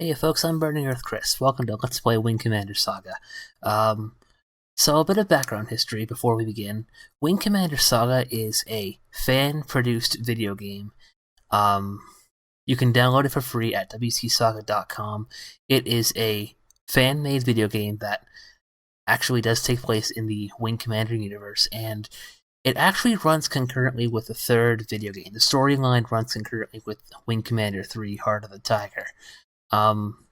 Hey folks, I'm Burning Earth Chris. Welcome to Let's Play Wing Commander Saga. So a bit of background history before we begin. Wing Commander Saga is a fan-produced video game. Um, you can download it for free at wcsaga.com. It is a fan-made video game that actually does take place in the Wing Commander universe, and it actually runs concurrently with the third video game. The storyline runs concurrently with Wing Commander 3, Heart of the Tiger. Um,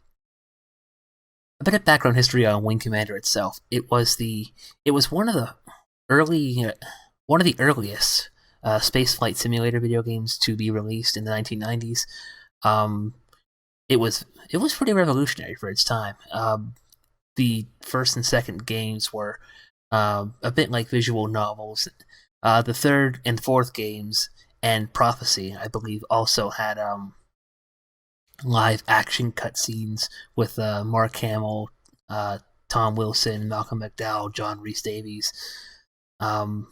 a bit of background history on Wing Commander itself. It was one of the earliest spaceflight simulator video games to be released in the 1990s. Um, it was pretty revolutionary for its time. The first and second games were a bit like visual novels. The third and fourth games and Prophecy, I believe, also had live action cutscenes with Mark Hamill, Tom Wilson, Malcolm McDowell, John Rhys Davies. Um,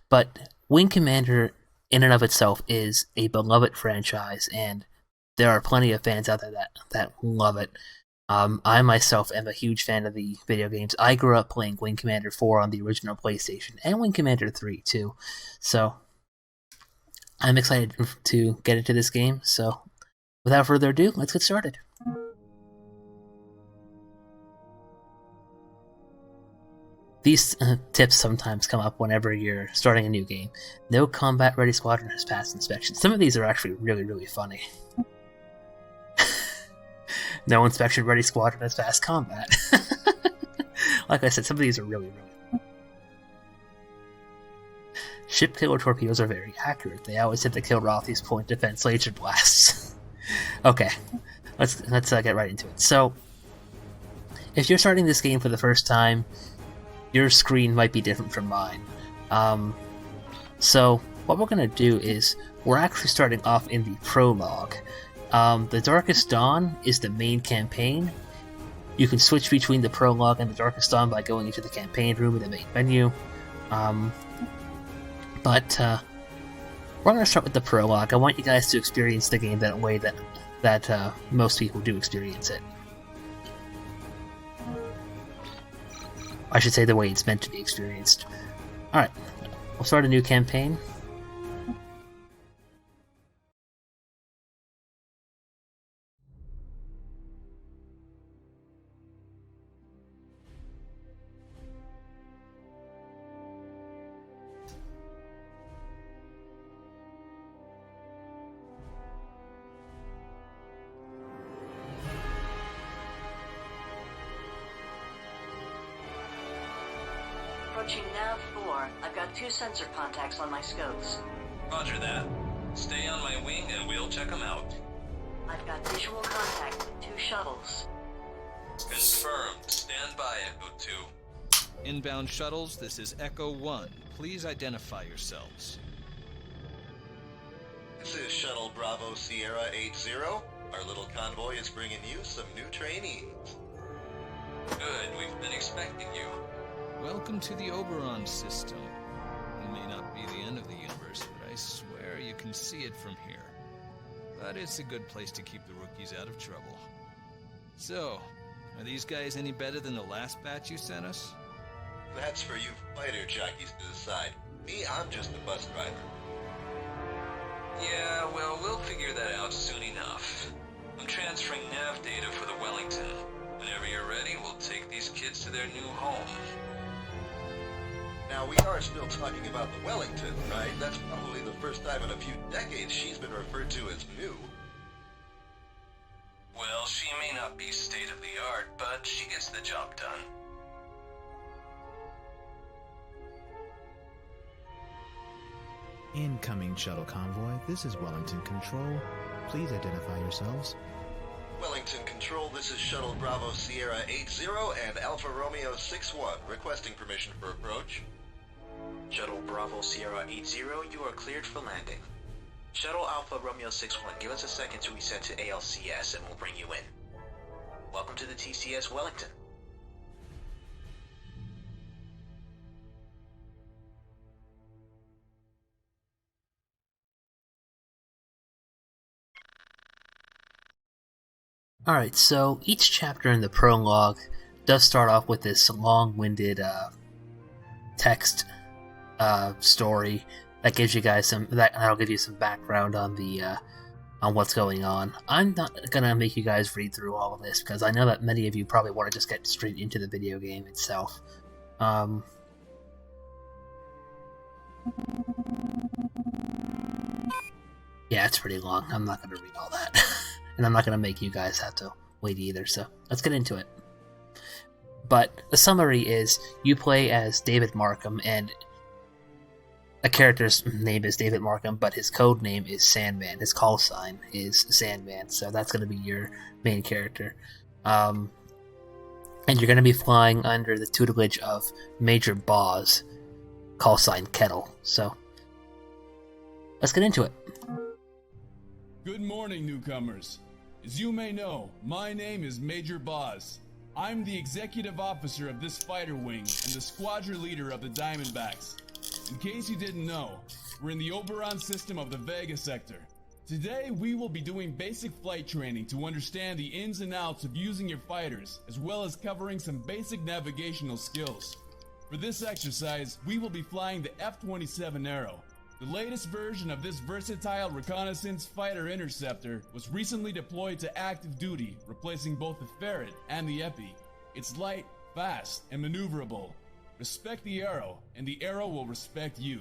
but Wing Commander, in and of itself, is a beloved franchise, and there are plenty of fans out there that love it. I myself am a huge fan of the video games. I grew up playing Wing Commander 4 on the original PlayStation, and Wing Commander 3 too. So I'm excited to get into this game. So without further ado, let's get started. These tips sometimes come up whenever you're starting a new game. No combat-ready squadron has passed inspection. Some of these are actually really, really funny. No inspection-ready squadron has passed combat. Like I said, some of these are really, really... Ship killer torpedoes are very accurate. They always hit the kill Rothy's point defense laser blasts. Okay, let's get right into it. So, if you're starting this game for the first time, your screen might be different from mine. So what we're going to do is we're actually starting off in the prologue. The Darkest Dawn is the main campaign. You can switch between the prologue and the Darkest Dawn by going into the campaign room in the main menu. But we're going to start with the prologue. I want you guys to experience the game that way that most people do experience it. I should say the way it's meant to be experienced. Alright, we'll start a new campaign. Approaching Nav 4, I've got 2 sensor contacts on my scopes. Roger that. Stay on my wing and we'll check them out. I've got visual contact with 2 shuttles. Confirmed. Stand by, Echo 2. Inbound shuttles, this is Echo 1. Please identify yourselves. This is Shuttle Bravo Sierra 80. Our little convoy is bringing you some new trainees. Good, we've been expecting you. Welcome to the Oberon system. It may not be the end of the universe, but I swear you can see it from here. But it's a good place to keep the rookies out of trouble. So, are these guys any better than the last batch you sent us? That's for you fighter jockeys to decide. Me, I'm just a bus driver. Yeah, well, we'll figure that out soon enough. I'm transferring nav data for the Wellington. Whenever you're ready, we'll take these kids to their new home. Now, we are still talking about the Wellington, right? That's probably the first time in a few decades she's been referred to as new. Well, she may not be state-of-the-art, but she gets the job done. Incoming shuttle convoy, this is Wellington Control. Please identify yourselves. Wellington Control, this is Shuttle Bravo Sierra 80 and Alpha Romeo 61, requesting permission for approach. Shuttle Bravo Sierra 80, you are cleared for landing. Shuttle Alpha Romeo 61, give us a second to reset to ALCS and we'll bring you in. Welcome to the TCS Wellington. Alright, so each chapter in the prologue does start off with this long-winded text story that gives you guys that'll give you some background on the on what's going on. I'm not gonna make you guys read through all of this because I know that many of you probably want to just get straight into the video game itself. Yeah, it's pretty long. I'm not gonna read all that. And I'm not gonna make you guys have to wait either, so let's get into it. But the summary is, you play as David Markham, and a character's name is David Markham, but his code name is Sandman. His call sign is Sandman, so that's going to be your main character. And you're going to be flying under the tutelage of Major Boz, call sign Kettle. So, let's get into it. Good morning, newcomers. As you may know, my name is Major Boz. I'm the executive officer of this fighter wing and the squadron leader of the Diamondbacks. In case you didn't know, we're in the Oberon system of the Vega sector. Today, we will be doing basic flight training to understand the ins and outs of using your fighters, as well as covering some basic navigational skills. For this exercise, we will be flying the F-27 Arrow. The latest version of this versatile reconnaissance fighter interceptor was recently deployed to active duty, replacing both the Ferret and the Epi. It's light, fast, and maneuverable. Respect the Arrow, and the Arrow will respect you.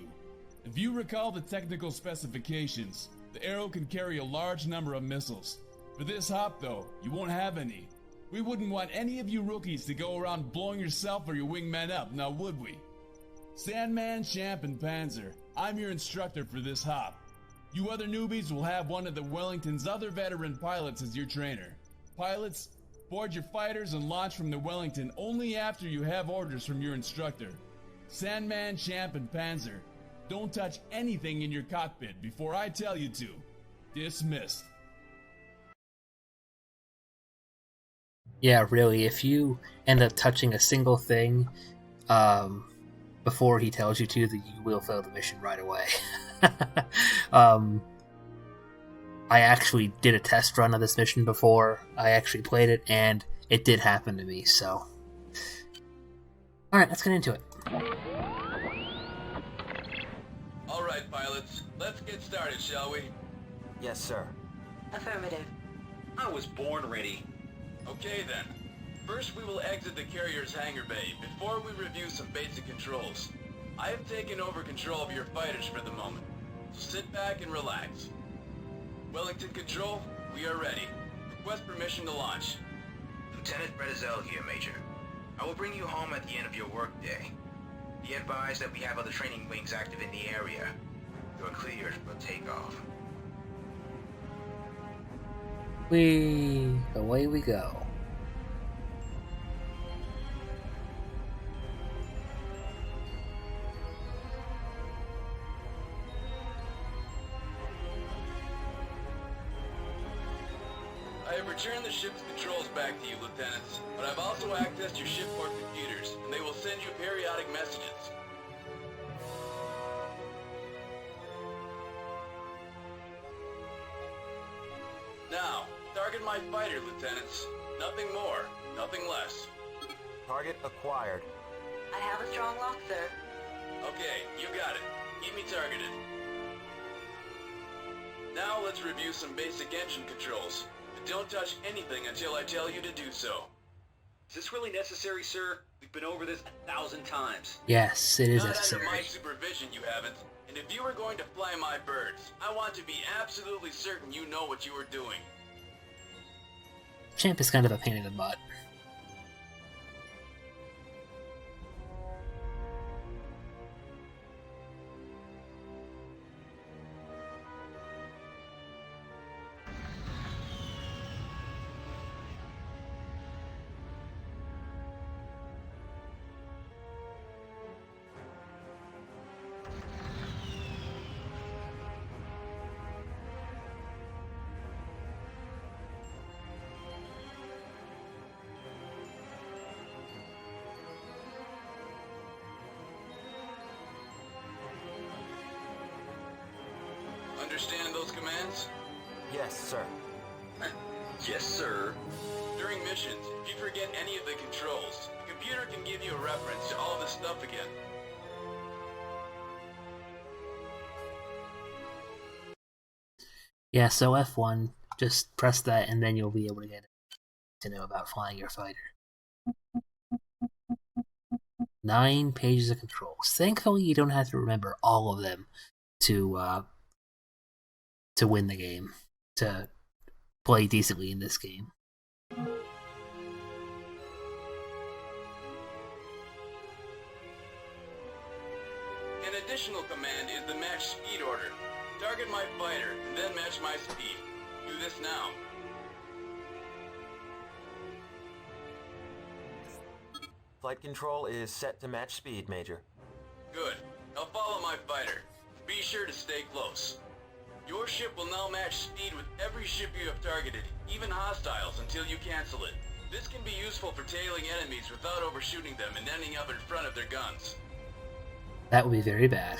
If you recall the technical specifications, the Arrow can carry a large number of missiles. For this hop, though, you won't have any. We wouldn't want any of you rookies to go around blowing yourself or your wingmen up, now would we? Sandman, Champ, and Panzer, I'm your instructor for this hop. You other newbies will have one of the Wellington's other veteran pilots as your trainer. Pilots, board your fighters and launch from the Wellington only after you have orders from your instructor. Sandman, Champ, and Panzer, don't touch anything in your cockpit before I tell you to. Dismissed. Yeah, really, if you end up touching a single thing, before he tells you to, that you will fail the mission right away. I actually did a test run of this mission before. I actually played it, and it did happen to me, so... Alright, let's get into it. Alright, pilots, let's get started, shall we? Yes, sir. Affirmative. I was born ready. Okay then. First, we will exit the carrier's hangar bay before we review some basic controls. I have taken over control of your fighters for the moment, so sit back and relax. Wellington Control, we are ready. Request permission to launch. Lieutenant Bredezel here, Major. I will bring you home at the end of your workday. Be advised that we have other training wings active in the area. You are cleared for takeoff. Away we go. I have returned the ship's controls back to you, Lieutenants, but I've also accessed your shipboard computers, and they will send you periodic messages. Now, target my fighter, Lieutenants. Nothing more, nothing less. Target acquired. I have a strong lock, sir. Okay, you got it. Keep me targeted. Now let's review some basic engine controls. But don't touch anything until I tell you to do so. Is this really necessary, sir? We've been over this 1,000 times. Yes, it is Not necessary. under my supervision, you haven't. And if you are going to fly my birds, I want to be absolutely certain you know what you are doing. Champ is kind of a pain in the butt. Understand those commands? Yes, sir. Yes, sir. During missions, if you forget any of the controls, the computer can give you a reference to all this stuff again. Yeah, so F1, just press that and then you'll be able to get to know about flying your fighter. 9 pages of controls. Thankfully, you don't have to remember all of them to win the game, to play decently in this game. An additional command is the match speed order. Target my fighter, and then match my speed. Do this now. Flight control is set to match speed, Major. Good. Now follow my fighter. Be sure to stay close. Your ship will now match speed with every ship you have targeted, even hostiles, until you cancel it. This can be useful for tailing enemies without overshooting them and ending up in front of their guns. That would be very bad.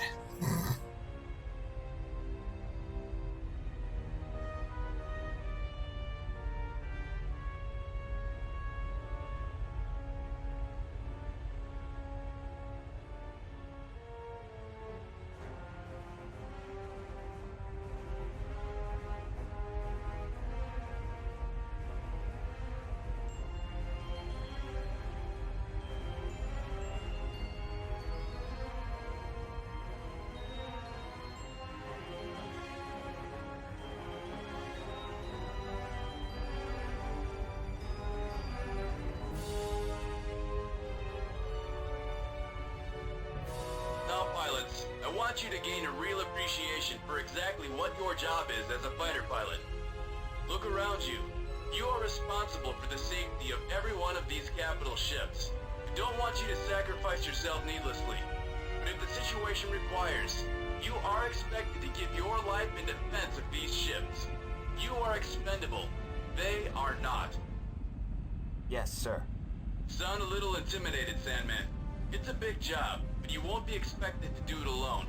I want you to gain a real appreciation for exactly what your job is as a fighter pilot. Look around you. You are responsible for the safety of every one of these capital ships. I don't want you to sacrifice yourself needlessly, but if the situation requires, you are expected to give your life in defense of these ships. You are expendable. They are not. Yes, sir. Sound a little intimidated, Sandman. It's a big job, but you won't be expected to do it alone.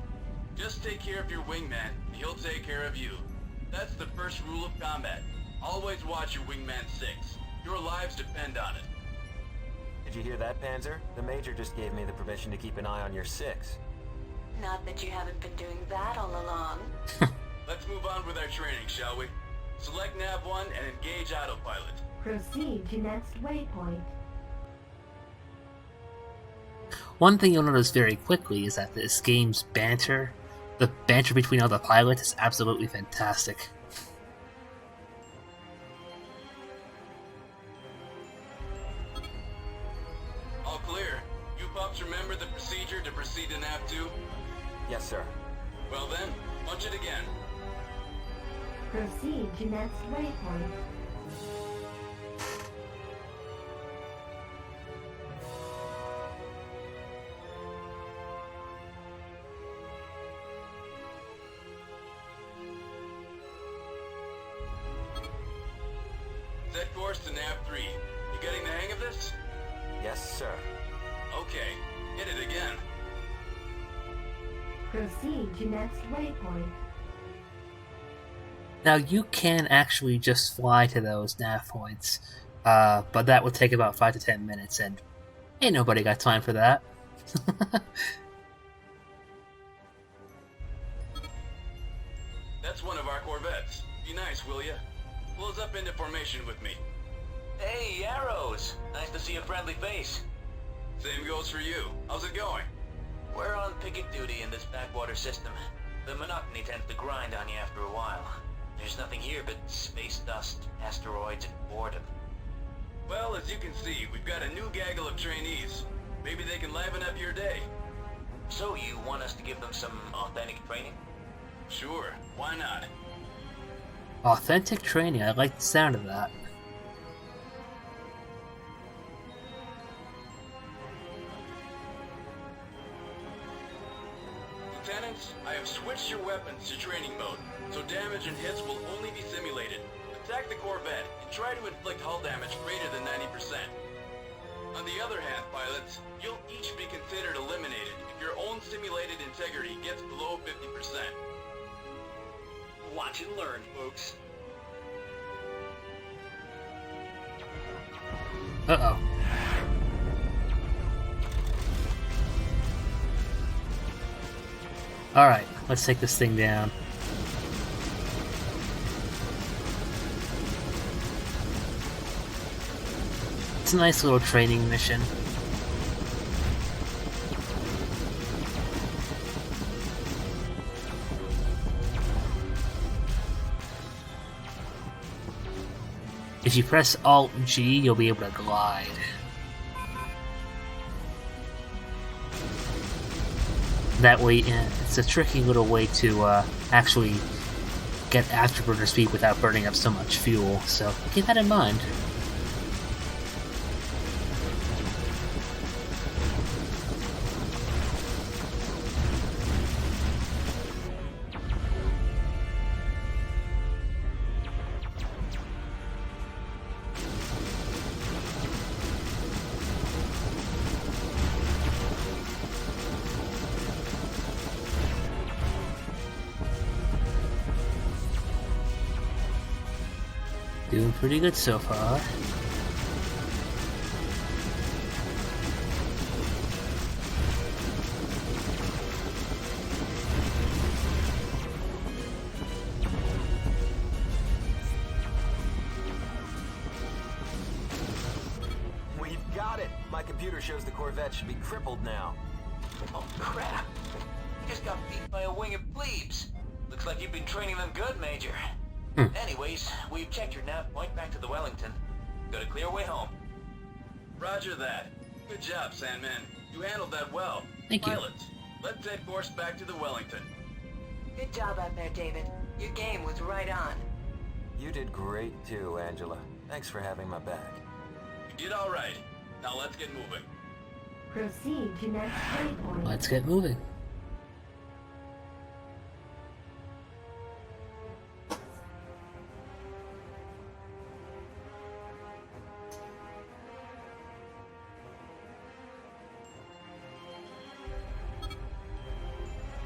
Just take care of your wingman, and he'll take care of you. That's the first rule of combat. Always watch your wingman 6. Your lives depend on it. Did you hear that, Panzer? The Major just gave me the permission to keep an eye on your 6. Not that you haven't been doing that all along. Let's move on with our training, shall we? Select Nav 1 and engage autopilot. Proceed to next waypoint. One thing you'll notice very quickly is that this game's banter, the banter between all the pilots, is absolutely fantastic. All clear. You pups remember the procedure to proceed to Nav 2? Yes, sir. Well then, punch it again. Proceed to next waypoint. Set course to Nav 3. You getting the hang of this? Yes, sir. Okay, hit it again. Proceed to next waypoint. Now you can actually just fly to those nav points, but that would take about 5 to 10 minutes, and ain't nobody got time for that. That's one of our Corvettes. Be nice, will ya? Close up into formation with me. Hey, Arrows! Nice to see a friendly face. Same goes for you. How's it going? We're on picket duty in this backwater system. The monotony tends to grind on you after a while. There's nothing here but space dust, asteroids, and boredom. Well, as you can see, we've got a new gaggle of trainees. Maybe they can liven up your day. So you want us to give them some authentic training? Sure, why not? Authentic training, I like the sound of that. Lieutenants, I have switched your weapons to training mode, so damage and hits will only be simulated. Attack the Corvette and try to inflict hull damage greater than 90%. On the other hand, pilots, you'll each be considered eliminated if your own simulated integrity gets below 50%. Watch and learn, folks. Uh-oh. Alright, let's take this thing down. It's a nice little training mission. If you press Alt-G, you'll be able to glide. That way, it's a tricky little way to actually get afterburner speed without burning up so much fuel, so keep that in mind. Doing pretty good so far. We've got it! My computer shows the Corvette should be crippled now. Oh, crap. You just got beat by a wing of plebes. Looks like you've been training them good, Major. Anyways, we've checked your nav point back to the Wellington. Got a clear way home. Roger that. Good job, Sandman. You handled that well. Thank you. Pilots, let's head course back to the Wellington. Good job out there, David. Your game was right on. You did great too, Angela. Thanks for having my back. You did all right. Now let's get moving. Proceed to next waypoint. Let's get moving.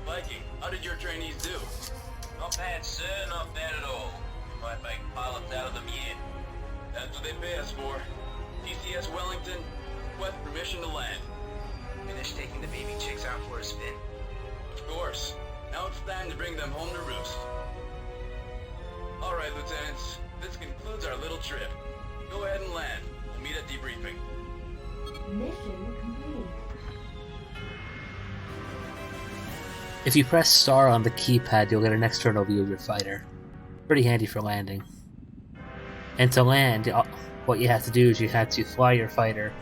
Mikey, how did your trainees do? Not bad, sir. Not bad at all. Might make pilots out of them yet. That's what they pay us for. TCS Wellington, request permission to land. Finished taking the baby chicks out for a spin. Of course. Now it's time to bring them home to roost. Alright, Lieutenants. This concludes our little trip. Go ahead and land. We'll meet at debriefing. Mission complete. If you press star on the keypad, you'll get an external view of your fighter. Pretty handy for landing. And to land, what you have to do is you have to fly your fighter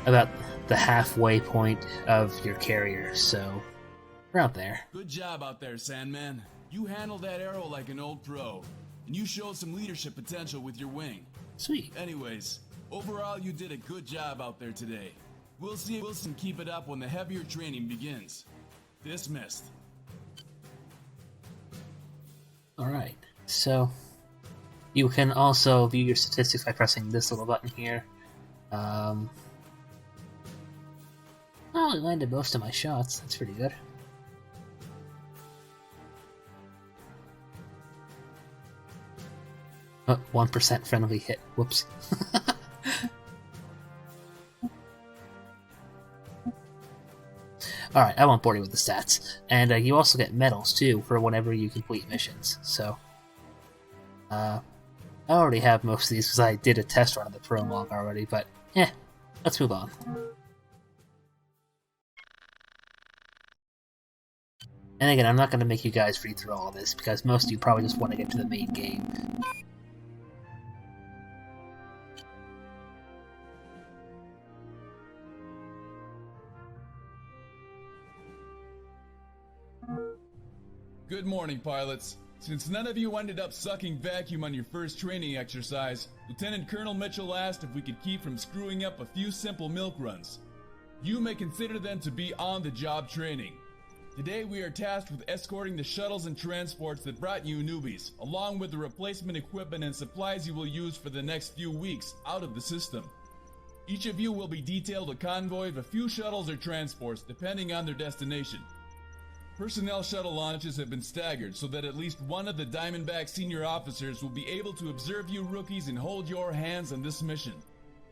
about the halfway point of your carrier, so around there. Good job out there, Sandman. You handled that arrow like an old pro, and you showed some leadership potential with your wing. Sweet. Anyways, overall you did a good job out there today. We'll see if Wilson keep it up when the heavier training begins. Dismissed. Alright, so you can also view your statistics by pressing this little button here. I only landed most of my shots, that's pretty good. Oh, 1% friendly hit, whoops. Alright, I won't bore you with the stats. And you also get medals, too, for whenever you complete missions. So, I already have most of these because I did a test run of the Prologue already, but, let's move on. And again, I'm not going to make you guys read through all of this, because most of you probably just want to get to the main game. Good morning, pilots. Since none of you ended up sucking vacuum on your first training exercise, Lieutenant Colonel Mitchell asked if we could keep from screwing up a few simple milk runs. You may consider them to be on-the-job training. Today we are tasked with escorting the shuttles and transports that brought you newbies, along with the replacement equipment and supplies you will use for the next few weeks, out of the system. Each of you will be detailed a convoy of a few shuttles or transports, depending on their destination. Personnel shuttle launches have been staggered so that at least one of the Diamondback senior officers will be able to observe you rookies and hold your hands on this mission.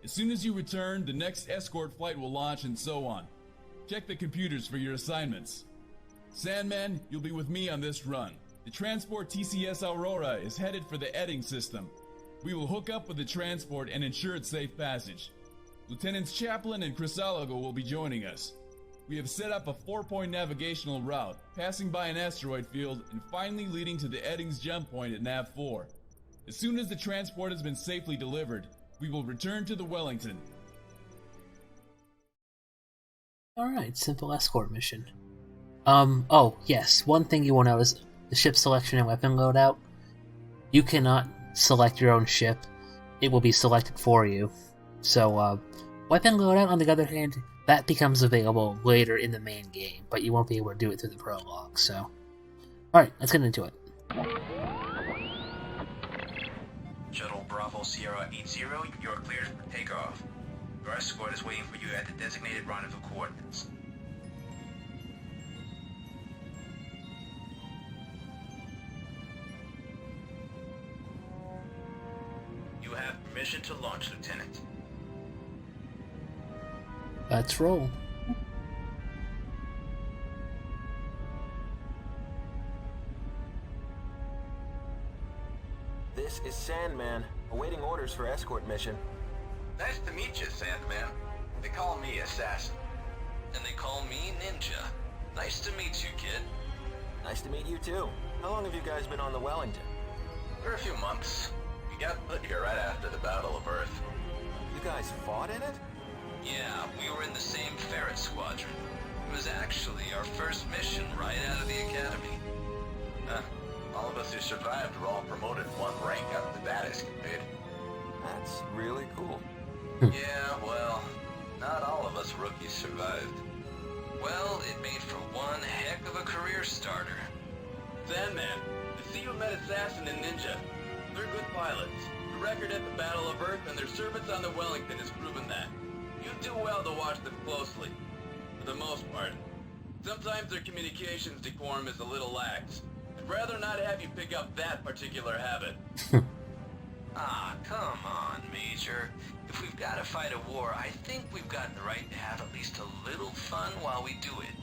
As soon as you return, the next escort flight will launch and so on. Check the computers for your assignments. Sandman, you'll be with me on this run. The transport TCS Aurora is headed for the Edding system. We will hook up with the transport and ensure its safe passage. Lieutenants Chaplin and Chrysologo will be joining us. We have set up a 4-point navigational route, passing by an asteroid field and finally leading to the Edding's jump point at Nav 4. As soon as the transport has been safely delivered, we will return to the Wellington. Alright, simple escort mission. Oh, yes, one thing you will notice, the ship selection and weapon loadout. You cannot select your own ship. It will be selected for you. So, weapon loadout, on the other hand, that becomes available later in the main game, but you won't be able to do it through the prologue, so... Alright, let's get into it. Shuttle Bravo Sierra 80, you're cleared for takeoff. Your escort is waiting for you at the designated rendezvous coordinates. You have permission to launch, Lieutenant. Let's roll. This is Sandman, awaiting orders for escort mission. Nice to meet you, Sandman. They call me Assassin. And they call me Ninja. Nice to meet you, kid. Nice to meet you too. How long have you guys been on the Wellington? For a few months. We got put here right after the Battle of Earth. You guys fought in it? Yeah, we were in the same ferret squadron. It was actually our first mission right out of the academy. All of us who survived were all promoted one rank up to that escapade. That's really cool. Yeah, well, not all of us rookies survived. Well, it made for one heck of a career starter. Sandman, I see you met Assassin and Ninja. They're good pilots. The record at the Battle of Earth and their service on the Wellington has proven that. You do well to watch them closely. For the most part. Sometimes their communications decorum is a little lax. I'd rather not have you pick up that particular habit. Ah, come on, Major. If we've got to fight a war, I think we've got the right to have at least a little fun while we do it.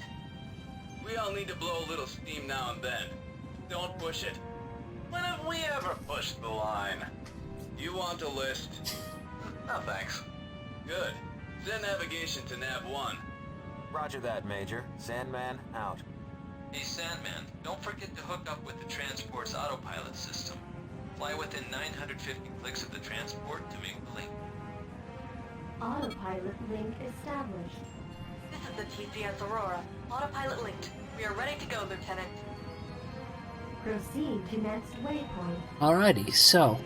We all need to blow a little steam now and then. Don't push it. When have we ever pushed the line? You want a list? No, thanks. Good. Send navigation to Nav 1. Roger that, Major. Sandman, out. Hey, Sandman, don't forget to hook up with the transport's autopilot system. Fly within 950 clicks of the transport to make the link. Autopilot link established. This is the TCS Aurora. Autopilot linked. We are ready to go, Lieutenant. Proceed to next waypoint. Alrighty, so...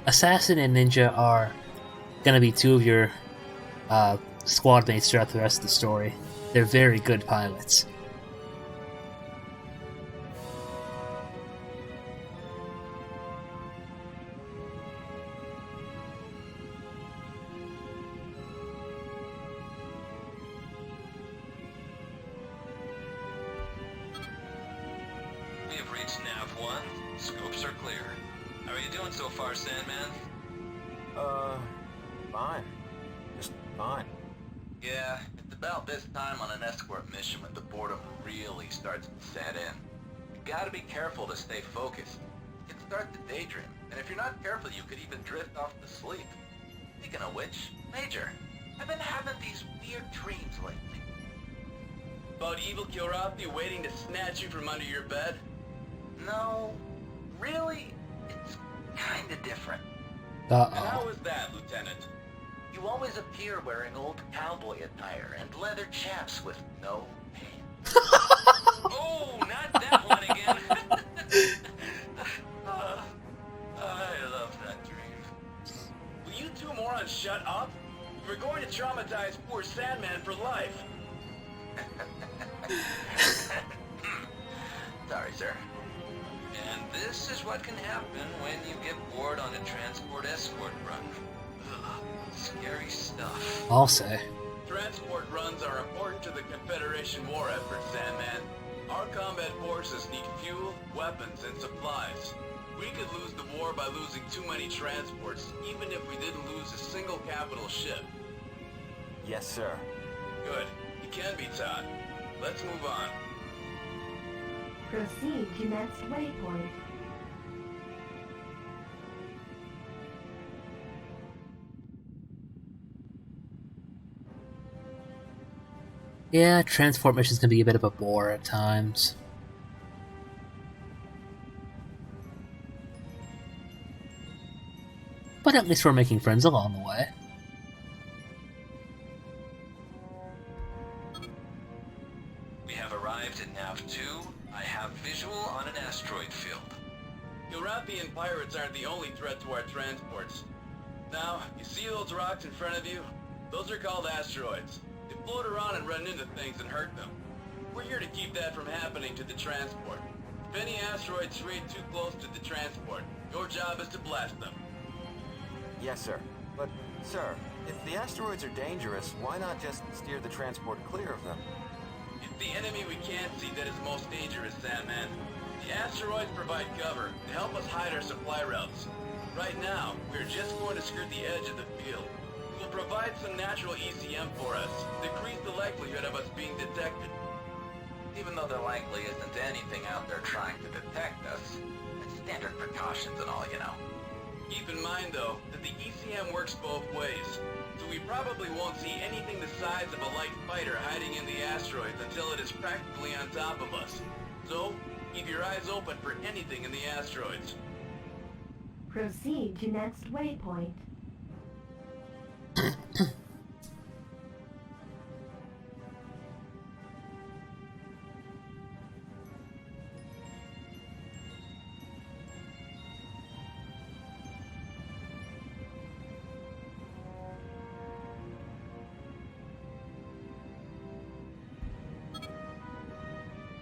Assassin and Ninja are gonna be two of your squad mates throughout the rest of the story. They're very good pilots. We have reached Nav 1. Scopes are clear. How are you doing so far, Sandman? Fine. Just fine. Yeah, it's about this time on an escort mission when the boredom really starts to set in. You gotta be careful to stay focused. You can start to daydream, and if you're not careful, you could even drift off to sleep. Speaking of which, Major, I've been having these weird dreams lately. About evil Kilrathi waiting to snatch you from under your bed? No, really, it's kinda different. And how is that, Lieutenant? You always appear wearing old cowboy attire and leather chaps with no pants. Oh, not that one again. I love that dream. Will you two morons shut up? We're going to traumatize poor Sandman for life. Sorry, sir. And this is what can happen when you get bored on a transport escort run. Ugh, scary stuff. I'll say. Transport runs are important to the Confederation war effort, Sandman. Our combat forces need fuel, weapons, and supplies. We could lose the war by losing too many transports, even if we didn't lose a single capital ship. Yes, sir. Good. It can be taught. Let's move on. Proceed to next waypoint. Yeah, transport missions can be a bit of a bore at times. But at least we're making friends along the way. We have arrived at Nav 2. I have visual on an asteroid field. Kilrathian pirates aren't the only threat to our transports. Now, you see those rocks in front of you? Those are called asteroids. They float around and run into things and hurt them. We're here to keep that from happening to the transport. If any asteroids stray too close to the transport, your job is to blast them. Yes, sir. But, sir, if the asteroids are dangerous, why not just steer the transport clear of them? It's the enemy we can't see that is most dangerous, Sandman. The asteroids provide cover to help us hide our supply routes. Right now, we're just going to skirt the edge of the field. It will provide some natural ECM for us, decrease the likelihood of us being detected. Even though there likely isn't anything out there trying to detect us. It's standard precautions and all, you know. Keep in mind, though, that the ECM works both ways, so we probably won't see anything the size of a light fighter hiding in the asteroids until it is practically on top of us. So, keep your eyes open for anything in the asteroids. Proceed to next waypoint.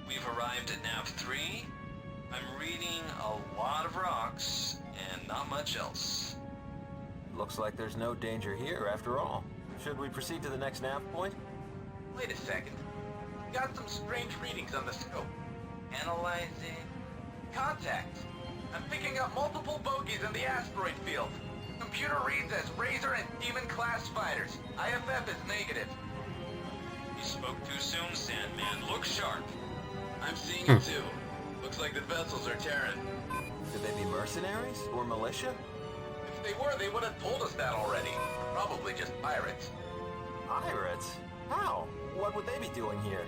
We've arrived at Nav 3. I'm reading a lot of rocks and not much else. Looks like there's no danger here after all. Should we proceed to the next nav point? Wait a second. Got some strange readings on the scope. Analyzing... Contact. I'm picking up multiple bogies in the asteroid field. Computer reads as Razor and Demon class fighters. IFF is negative. You spoke too soon, Sandman. Look sharp. I'm seeing it too. Looks like the vessels are Terran. Could they be mercenaries or militia? If they were, they would have told us that already. Probably just pirates. Pirates? How? What would they be doing here?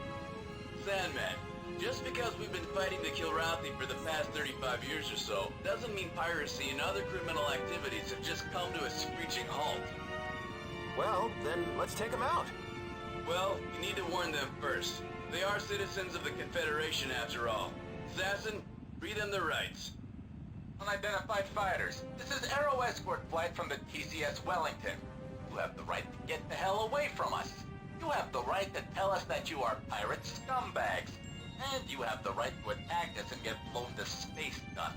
Sandman, just because we've been fighting the Kilrathi for the past 35 years or so, doesn't mean piracy and other criminal activities have just come to a screeching halt. Well, then let's take them out. Well, you need to warn them first. They are citizens of the Confederation after all. Assassin, read them their rights. Unidentified fighters. This is Aero Escort flight from the TCS Wellington. You have the right to get the hell away from us. You have the right to tell us that you are pirate scumbags. And you have the right to attack us and get blown to space dust.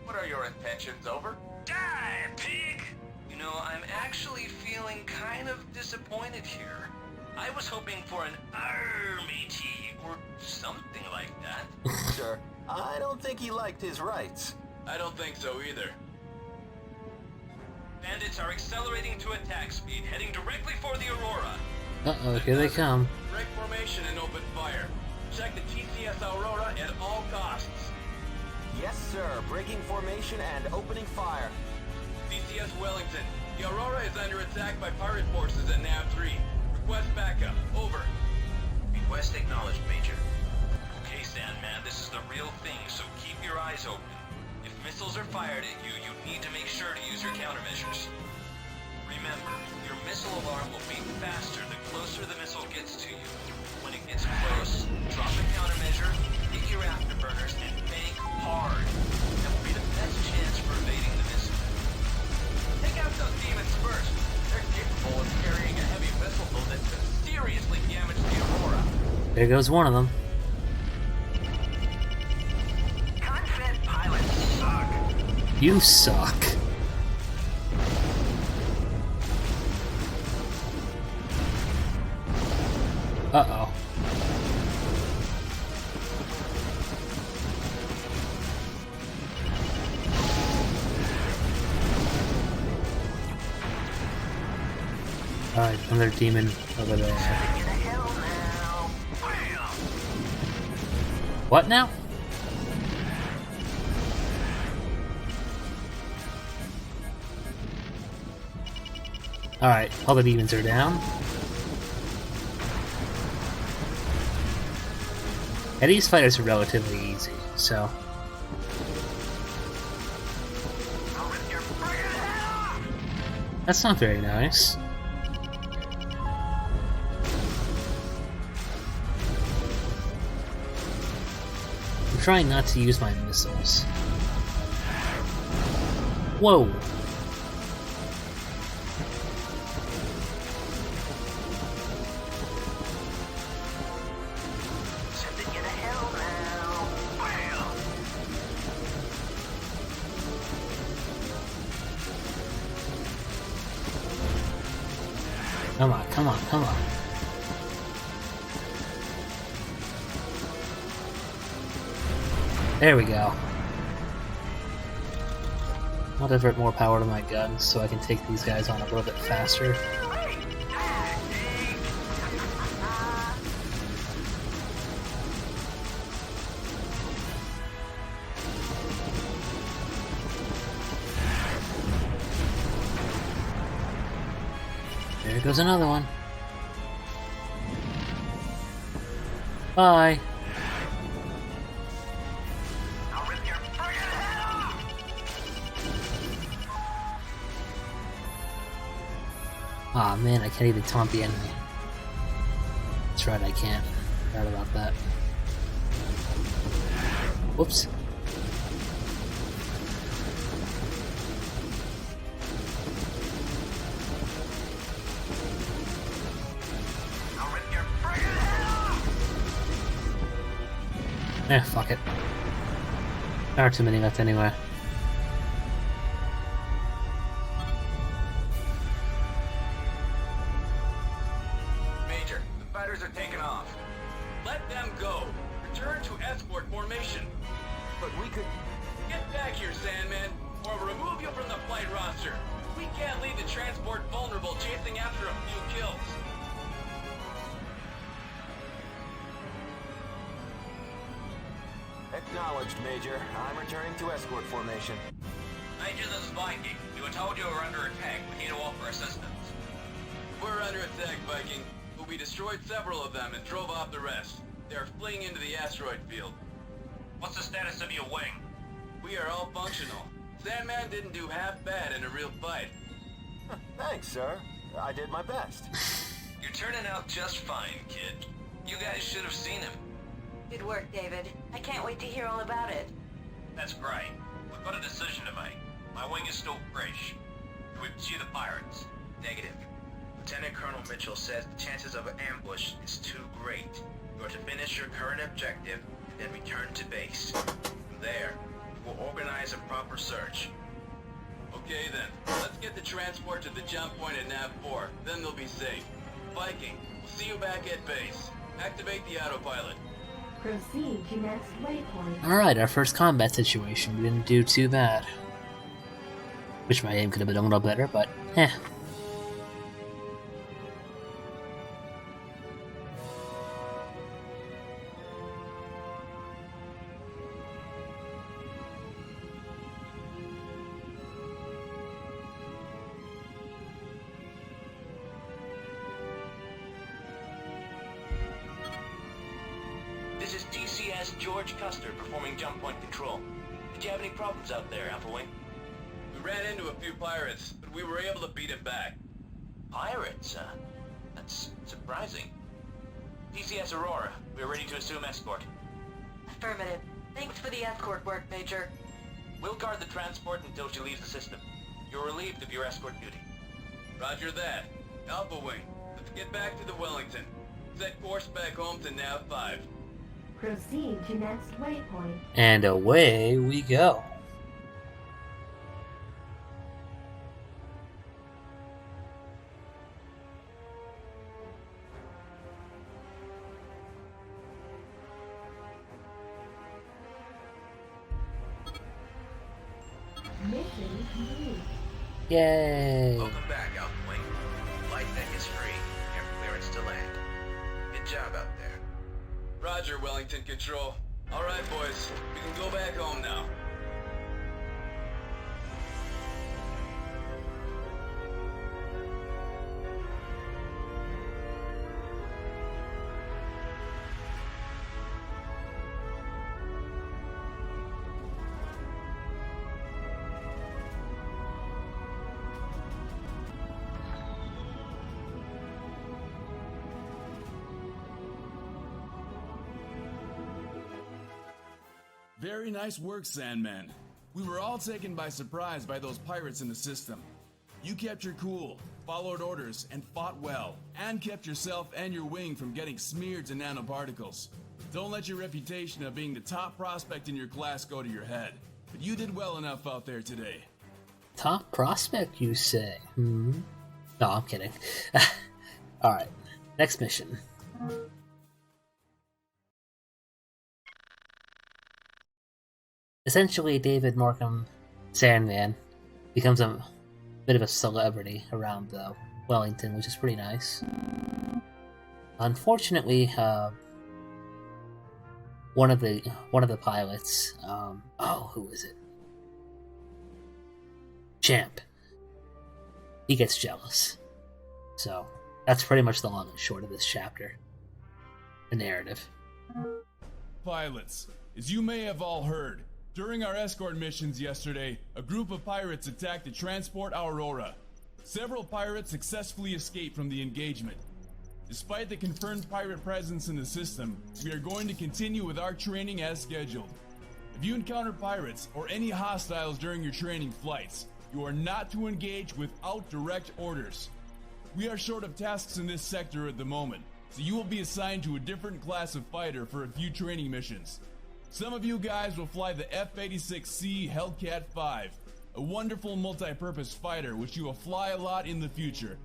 What are your intentions, over? Die, pig! You know, I'm actually feeling kind of disappointed here. I was hoping for an army tea or something like that. Sir, I don't think he liked his rights. I don't think so either. Bandits are accelerating to attack speed, heading directly for the Aurora. Uh-oh, here they come. Break formation and open fire. Check the TCS Aurora at all costs. Yes, sir. Breaking formation and opening fire. TCS Wellington, the Aurora is under attack by pirate forces at Nav 3. Request backup. Over. Request acknowledged, Major. Okay, Sandman, this is the real thing, so keep your eyes open. If missiles are fired at you, you need to make sure to use your countermeasures. Remember, your missile alarm will beep faster the closer the missile gets to you. When it gets close, drop the countermeasure, hit your afterburners, and bank hard. That will be the best chance for evading the missile. Take out those demons first. They're capable of carrying a heavy missile load that could seriously damage the Aurora. There goes one of them. Confed pilots suck. You suck. Uh-oh. Alright, another demon over there. What now? Alright, all the demons are down. And these fighters are relatively easy, so... That's not very nice. I'm trying not to use my missiles. Whoa! Come on, come on, come on. There we go. I'll divert more power to my guns so I can take these guys on a little bit faster. There goes another one. Bye. Aw, oh, man, I can't even taunt the enemy. That's right, I can't. Forgot about that. Whoops. Eh, fuck it. There aren't too many left anyway. Major, the fighters are taking off. Let them go. Return to escort formation. But we could... Get back here, Sandman, or I'll remove you from the flight roster. We can't leave the transport vulnerable chasing after a few kills. Acknowledged, Major. I'm returning to escort formation. Major, this is Viking. We were told you were under attack. We need to offer assistance. We're under attack, Viking, but we destroyed several of them and drove off the rest. They're fleeing into the asteroid field. What's the status of your wing? We are all functional. Sandman didn't do half bad in a real fight. Thanks, sir. I did my best. You're turning out just fine, kid. You guys should have seen him. Good work, David. I can't wait to hear all about it. That's great. We've got a decision to make. My wing is still fresh. Do we pursue the pirates? Negative. Lieutenant Colonel Mitchell says the chances of an ambush is too great. You are to finish your current objective and then return to base. From there, we'll organize a proper search. Okay then, let's get the transport to the jump point at Nav 4, then they'll be safe. Viking, we'll see you back at base. Activate the autopilot. Proceed to next waypoint. Alright, our first combat situation. We didn't do too bad. Wish my aim could have been a little better, but eh. This is TCS George Custer performing jump point control. Did you have any problems out there, Alpha Wing? We ran into a few pirates, but we were able to beat them back. Pirates, huh? That's surprising. TCS Aurora, we're ready to assume escort. Affirmative. Thanks for the escort work, Major. We'll guard the transport until she leaves the system. You're relieved of your escort duty. Roger that. Alpha Wing, let's get back to the Wellington. Set course back home to Nav 5. Proceed to next waypoint. And away we go. Mission complete. Yay! Welcome back, Alpha Wing. flight deck is free. You have clearance to land. Good job out there. Roger, Wellington Control. Alright, boys. We can go back home now. Very nice work, Sandman. We were all taken by surprise by those pirates in the system. You kept your cool, followed orders, and fought well, and kept yourself and your wing from getting smeared to nanoparticles. Don't let your reputation of being the top prospect in your class go to your head. But you did well enough out there today. Top prospect, you say? No, I'm kidding. Alright, next mission. Essentially, David Markham Sandman becomes a bit of a celebrity around Wellington, which is pretty nice. Unfortunately, one of the pilots, who is it? Champ. He gets jealous. So that's pretty much the long and short of this chapter. The narrative. Pilots, as you may have all heard, during our escort missions yesterday, a group of pirates attacked the transport Aurora. Several pirates successfully escaped from the engagement. Despite the confirmed pirate presence in the system, we are going to continue with our training as scheduled. If you encounter pirates or any hostiles during your training flights, you are not to engage without direct orders. We are short of tasks in this sector at the moment, so you will be assigned to a different class of fighter for a few training missions. Some of you guys will fly the F-86C Hellcat 5, a wonderful multi-purpose fighter which you will fly a lot in the future.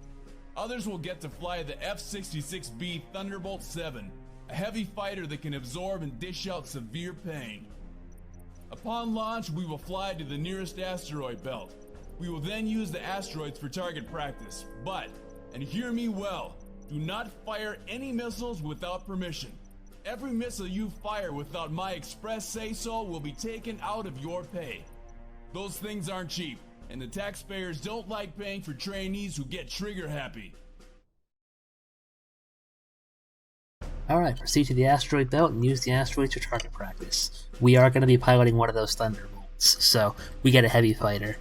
Others will get to fly the F-66B Thunderbolt 7, a heavy fighter that can absorb and dish out severe pain. Upon launch, we will fly to the nearest asteroid belt. We will then use the asteroids for target practice, but, and hear me well, do not fire any missiles without permission. Every missile you fire without my express say-so will be taken out of your pay. Those things aren't cheap, and the taxpayers don't like paying for trainees who get trigger-happy. Alright, proceed to the asteroid belt and use the asteroids for target practice. We are going to be piloting one of those Thunderbolts, so we get a heavy fighter.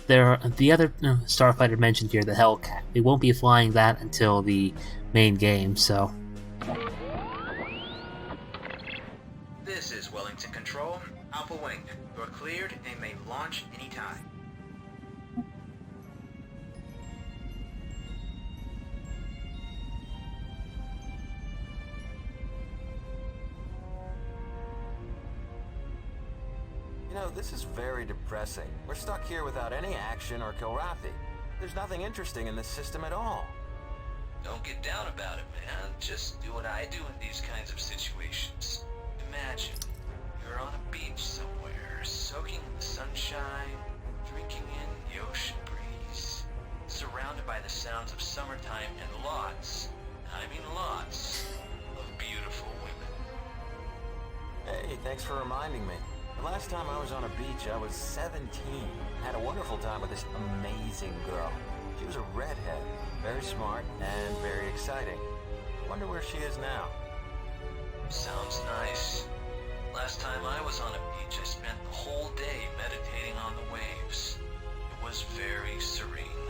The other starfighter mentioned here, the Hellcat. We won't be flying that until the main game, so... This is Wellington Control, Alpha Wing. You're cleared and may launch anytime. You know, this is very depressing. We're stuck here without any action or Kilrathi. There's nothing interesting in this system at all. Don't get down about it, man. Just do what I do in these kinds of situations. Imagine you're on a beach somewhere, soaking in the sunshine, drinking in the ocean breeze, surrounded by the sounds of summertime and lots, of beautiful women. Hey, thanks for reminding me. The last time I was on a beach, I was 17. Had a wonderful time with this amazing girl. She was a redhead, very smart and very exciting. Wonder where she is now. Sounds nice. Last time I was on a beach, I spent the whole day meditating on the waves. It was very serene.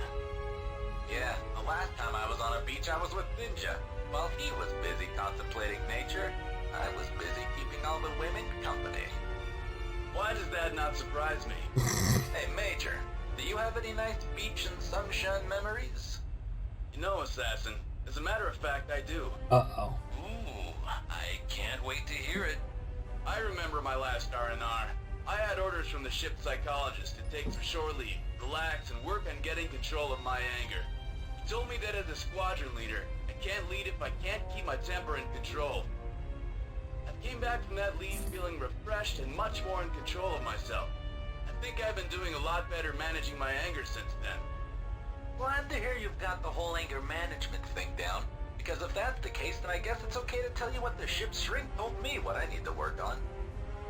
Yeah, the last time I was on a beach, I was with Ninja. While he was busy contemplating nature, I was busy keeping all the women company. Why does that not surprise me? Hey, Major, do you have any nice beach and sunshine memories? You know, Assassin, as a matter of fact, I do. Uh-oh. Ooh, I can't wait to hear it. I remember my last R&R. I had orders from the ship psychologist to take some shore leave, relax, and work on getting control of my anger. He told me that as a squadron leader, I can't lead if I can't keep my temper in control. I came back from that leave feeling refreshed and much more in control of myself. I think I've been doing a lot better managing my anger since then. Glad to hear you've got the whole anger management thing down. Because if that's the case, then I guess it's okay to tell you what the ship's shrink told me what I need to work on.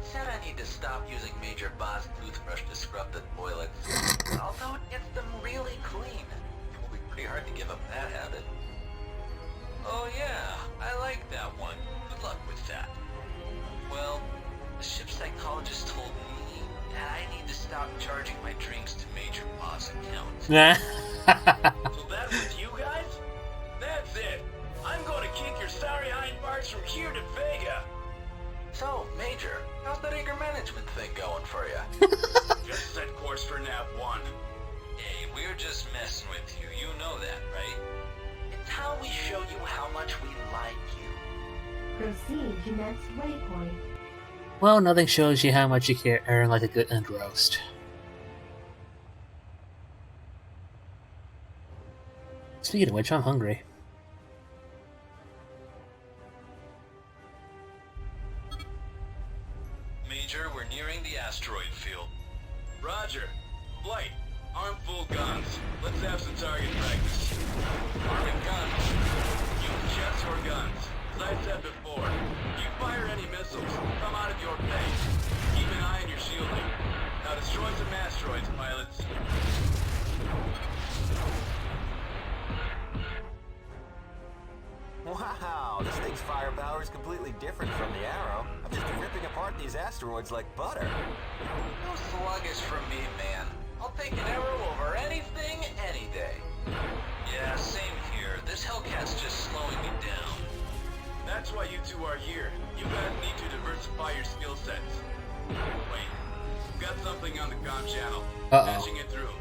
Said I need to stop using Major Boss toothbrush to scrub the toilets. Although it gets them really clean. It will be pretty hard to give up that habit. Oh yeah, I like that one. Good luck with that. Well, the ship's psychologist told me that I need to stop charging my drinks to Major Boss account. So that was you guys? That's it. I'm going to kick your sorry hind parts from here to Vega. So, Major, how's that anger management thing going for you? Just set course for Nap 1. Hey, we're just messing with you. You know that, right? It's how we show you how much we like you. Proceed to next waypoint. Well, nothing shows you how much you care like a good end roast. Speaking of which, I'm hungry. Major, we're nearing the asteroid field. Roger. Flight. Arm full guns. Let's have some target practice. Arming guns. Use jets or guns. As I said before, if you fire any missiles, come out of your base. Keep an eye on your shielding. Now destroy some asteroids, pilots. Wow, this thing's firepower is completely different from the Arrow. I'm just ripping apart these asteroids like butter. No sluggish from me, man. I'll take an arrow over anything, any day. Yeah, same here. This Hellcat's just slowing me down. That's why you two are here. You guys need to diversify your skill sets. Wait, we've got something on the comm channel. Patching it through.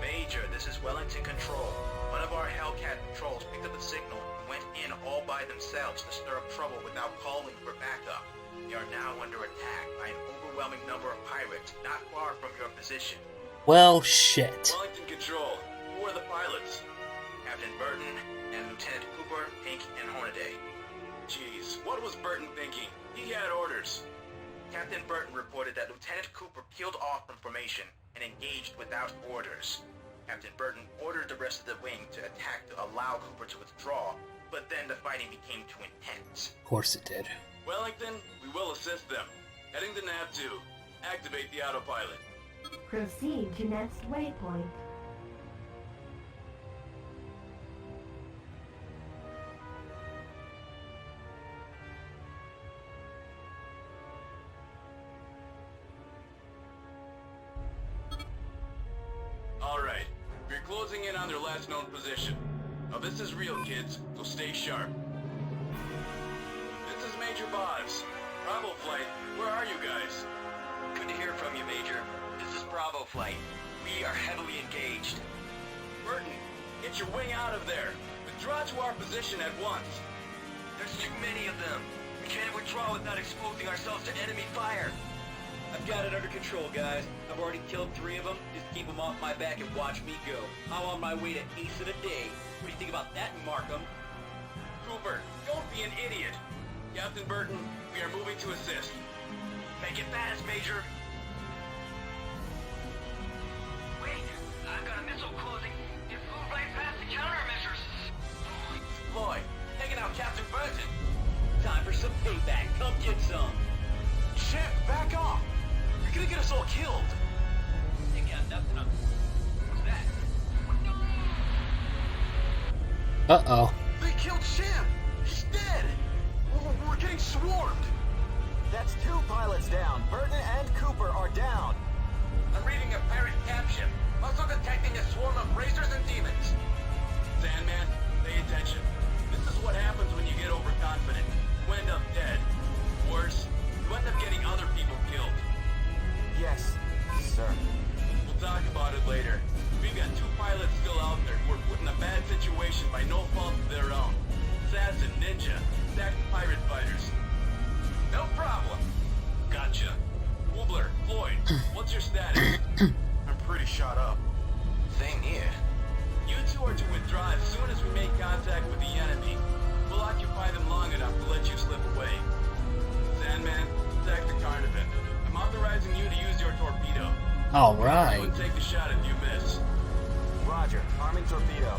Major, this is Wellington Control. One of our Hellcat patrols picked up a signal and went in all by themselves to stir up trouble without calling for backup. They are now under attack by an overwhelming number of pirates not far from your position. Well, shit. Wellington Control, who are the pilots? Captain Burton and Lieutenant Cooper, Pink, and Hornaday. Jeez, what was Burton thinking? He had orders. Captain Burton reported that Lieutenant Cooper peeled off from formation and engaged without orders. Captain Burton ordered the rest of the wing to attack to allow Cooper to withdraw, but then the fighting became too intense. Of course it did. Wellington, we will assist them. Heading to Nav 2. Activate the autopilot. Proceed to next waypoint. Alright, we're closing in on their last known position. Now this is real, kids, so stay sharp. This is Major Boz. Bravo Flight, where are you guys? Good to hear from you, Major. This is Bravo Flight. We are heavily engaged. Burton, get your wing out of there. Withdraw to our position at once. There's too many of them. We can't withdraw without exposing ourselves to enemy fire. I've got it under control, guys. I've already killed 3 of them. Just keep them off my back and watch me go. I'm on my way to ace in a day. What do you think about that, Markham? Cooper, don't be an idiot. Captain Burton, we are moving to assist. Make it fast, Major. Wait, I've got a missile closing. It flew right past the countermeasures. Lloyd, taking out Captain Burton. Time for some payback. Come get some. Ship, back off. You're gonna get us all killed. They got nothing on. What's that? Uh-oh. They killed Ship. He's dead. We're getting swarmed. That's 2 pilots down. Burton and Cooper are down. I'm reading a pirate caption. Also detecting a swarm of racers and demons. Sandman, pay attention. This is what happens when you get overconfident. You end up dead. Worse, you end up getting other people killed. Yes, sir. We'll talk about it later. We've got 2 pilots still out there who are put in a bad situation by no fault of their own. Assassin, Ninja, stacked pirate fighters. No problem. Gotcha. Woobler, Floyd, what's your status? I'm pretty shot up. Same here. You 2 are to withdraw as soon as we make contact with the enemy. We'll occupy them long enough to let you slip away. Sandman, attack the Carnivan. I'm authorizing you to use your torpedo. All right. Everyone take the shot if you miss. Roger. Roger. Arming torpedo.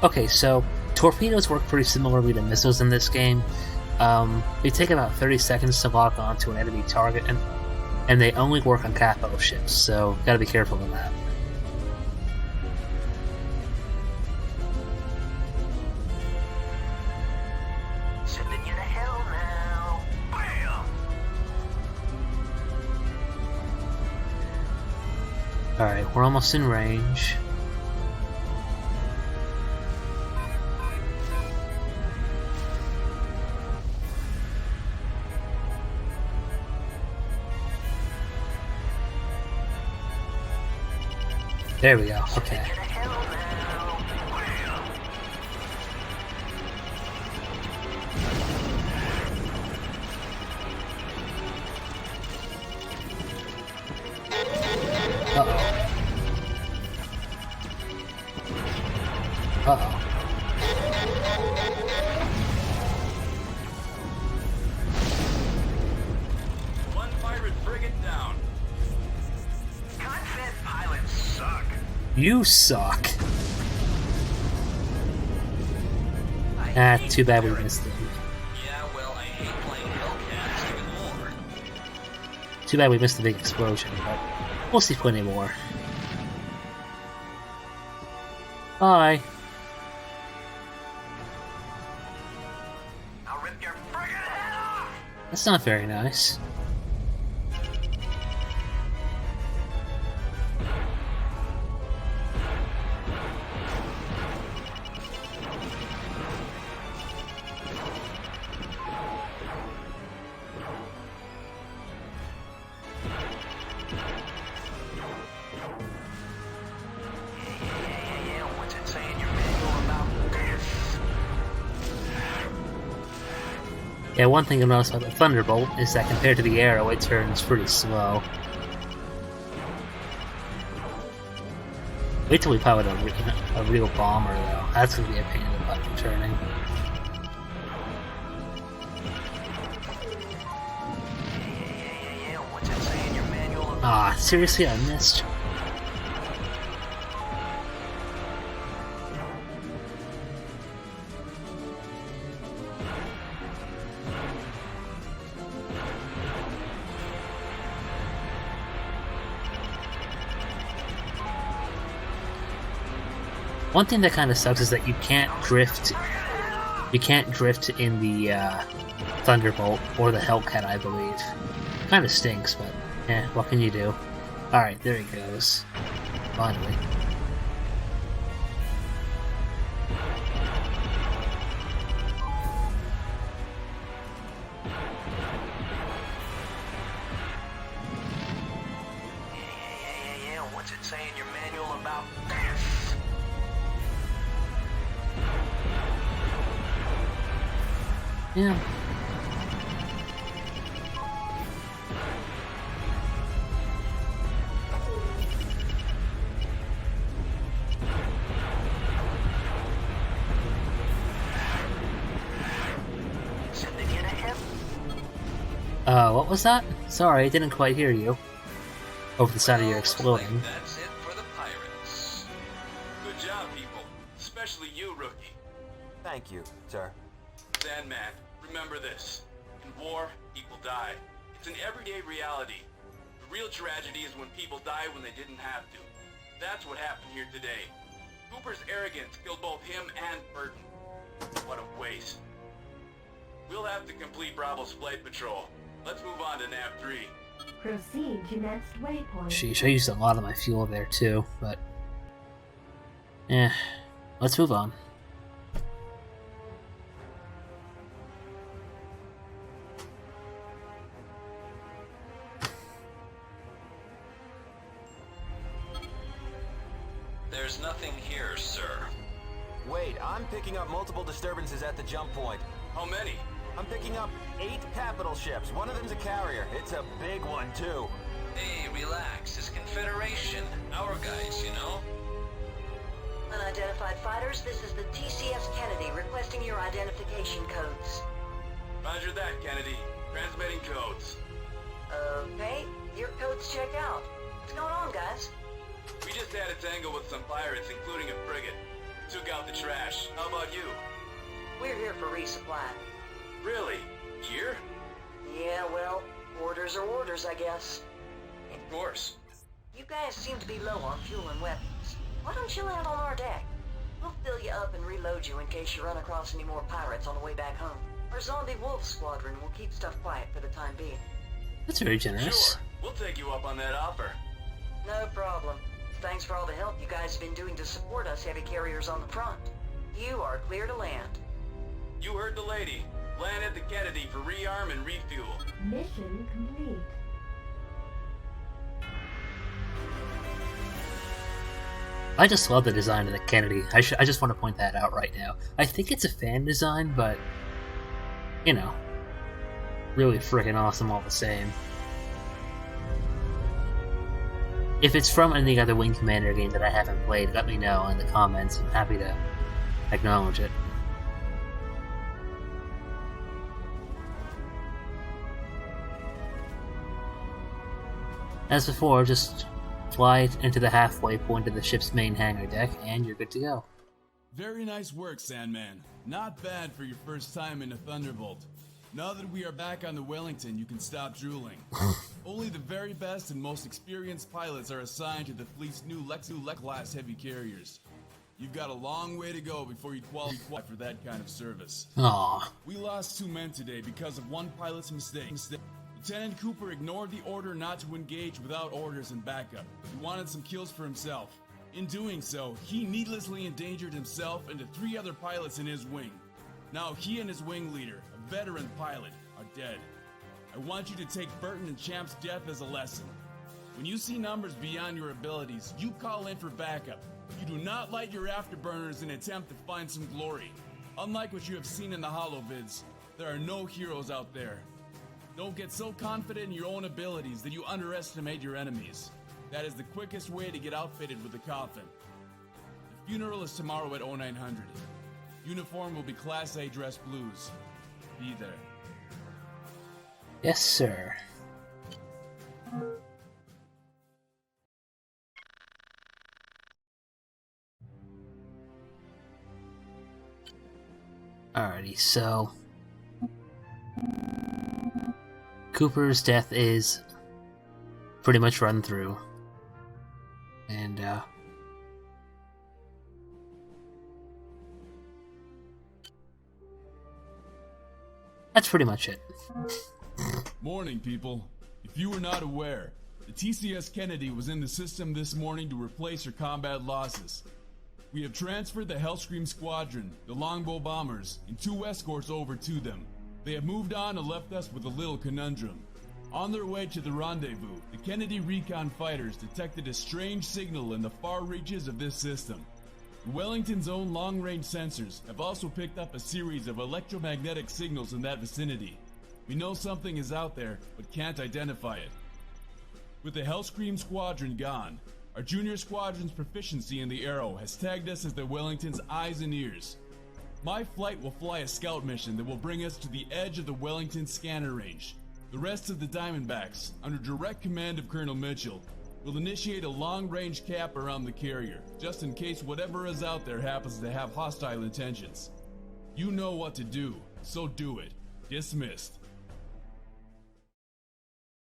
Okay, so torpedoes work pretty similarly to missiles in this game. They take about 30 seconds to lock onto an enemy target, and they only work on capital ships, so gotta be careful of that. Sending you to hell now. Bam! Alright, we're almost in range. There we go, okay. Uh-oh. One pirate frigate down. God said pilots suck. You suck. Ah, too bad we missed it. Yeah, well, I hate playing Hellcats even more. Too bad we missed the big explosion, but we'll see plenty more. Bye. I'll rip your friggin' head off! That's not very nice. What's it say in your manual about this? Yeah, one thing I noticed about the Thunderbolt is that compared to the Arrow, it turns pretty slow. Wait till we pilot a real bomber, though. That's gonna be a pain in the butt for turning. What's it say in your manual about Ah, seriously, I missed. One thing that kind of sucks is that you can't drift. You can't drift in the Thunderbolt or the Hellcat, I believe. Kind of stinks, but what can you do? All right, there he goes. Finally. what's it say in your manual about this? Yeah. What was that? Sorry, I didn't quite hear you. Over the sound of you exploding. That's it for the pirates. Good job, people. Especially you, rookie. Thank you, sir. Sandman, remember this. In war, people die. It's an everyday reality. The real tragedy is when people die when they didn't have to. That's what happened here today. Cooper's arrogance killed both him and Burton. What a waste. We'll have to complete Bravo's flight patrol. Let's move on to Nav 3. Proceed to next waypoint. Sheesh, I used a lot of my fuel there too, but... let's move on. There's nothing here, sir. Wait, I'm picking up multiple disturbances at the jump point. How many? I'm picking up 8 capital ships. One of them's a carrier. It's a big one, too. Hey, relax. It's Confederation. Our guys, you know? Unidentified fighters, this is the TCS Kennedy requesting your identification codes. Roger that, Kennedy. Transmitting codes. Okay, your codes check out. What's going on, guys? We just had a tangle with some pirates, including a frigate. Took out the trash. How about you? We're here for resupply. Really? Here? Yeah, well, orders are orders, I guess. Of course. You guys seem to be low on fuel and weapons. Why don't you land on our deck? We'll fill you up and reload you in case you run across any more pirates on the way back home. Our zombie wolf squadron will keep stuff quiet for the time being. That's very generous. Sure. We'll take you up on that offer. No problem. Thanks for all the help you guys have been doing to support us heavy carriers on the front. You are clear to land. You heard the lady. Land at the Kennedy for rearm and refuel. Mission complete. I just love the design of the Kennedy. I just want to point that out right now. I think it's a fan design, but, you know, really freaking awesome all the same. If it's from any other Wing Commander game that I haven't played, let me know in the comments. I'm happy to acknowledge it. As before, just fly into the halfway point of the ship's main hangar deck, and you're good to go. Very nice work, Sandman. Not bad for your first time in a Thunderbolt. Now that we are back on the Wellington, you can stop drooling. Only the very best and most experienced pilots are assigned to the fleet's new Lex-class heavy carriers. You've got a long way to go before you qualify for that kind of service. Aww. We lost 2 men today because of one pilot's mistake. Lieutenant Cooper ignored the order not to engage without orders and backup. He wanted some kills for himself. In doing so, he needlessly endangered himself and the 3 other pilots in his wing. Now he and his wing leader, a veteran pilot, are dead. I want you to take Burton and Champ's death as a lesson. When you see numbers beyond your abilities, you call in for backup. You do not light your afterburners in an attempt to find some glory. Unlike what you have seen in the holovids, there are no heroes out there. Don't get so confident in your own abilities that you underestimate your enemies. That is the quickest way to get outfitted with the coffin. The funeral is tomorrow at 0900. Uniform will be Class A dress blues. Be there. Yes, sir. Alrighty, so Cooper's death is pretty much run through. And that's pretty much it. Morning, people. If you were not aware, the TCS Kennedy was in the system this morning to replace her combat losses. We have transferred the Hellscream Squadron, the Longbow Bombers, and 2 escorts over to them. They have moved on and left us with a little conundrum. On their way to the rendezvous, the Kennedy recon fighters detected a strange signal in the far reaches of this system. Wellington's own long-range sensors have also picked up a series of electromagnetic signals in that vicinity. We know something is out there, but can't identify it. With the Hellscream Squadron gone, our junior squadron's proficiency in the Arrow has tagged us as the Wellington's eyes and ears. My flight will fly a scout mission that will bring us to the edge of the Wellington scanner range. The rest of the Diamondbacks, under direct command of Colonel Mitchell, will initiate a long-range cap around the carrier, just in case whatever is out there happens to have hostile intentions. You know what to do, so do it. Dismissed.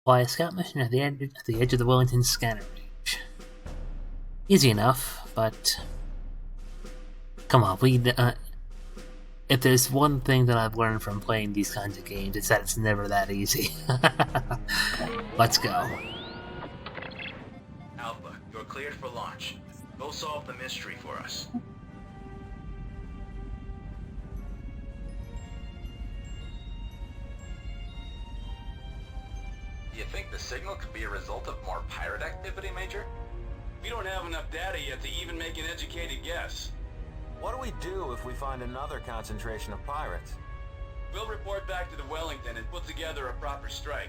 Fly a scout mission at the edge of the Wellington scanner range. Easy enough, but come on, if there's one thing that I've learned from playing these kinds of games, it's that it's never that easy. Let's go. Alpha, you're cleared for launch. Go solve the mystery for us. Do you think the signal could be a result of more pirate activity, Major? We don't have enough data yet to even make an educated guess. What do we do if we find another concentration of pirates? We'll report back to the Wellington and put together a proper strike.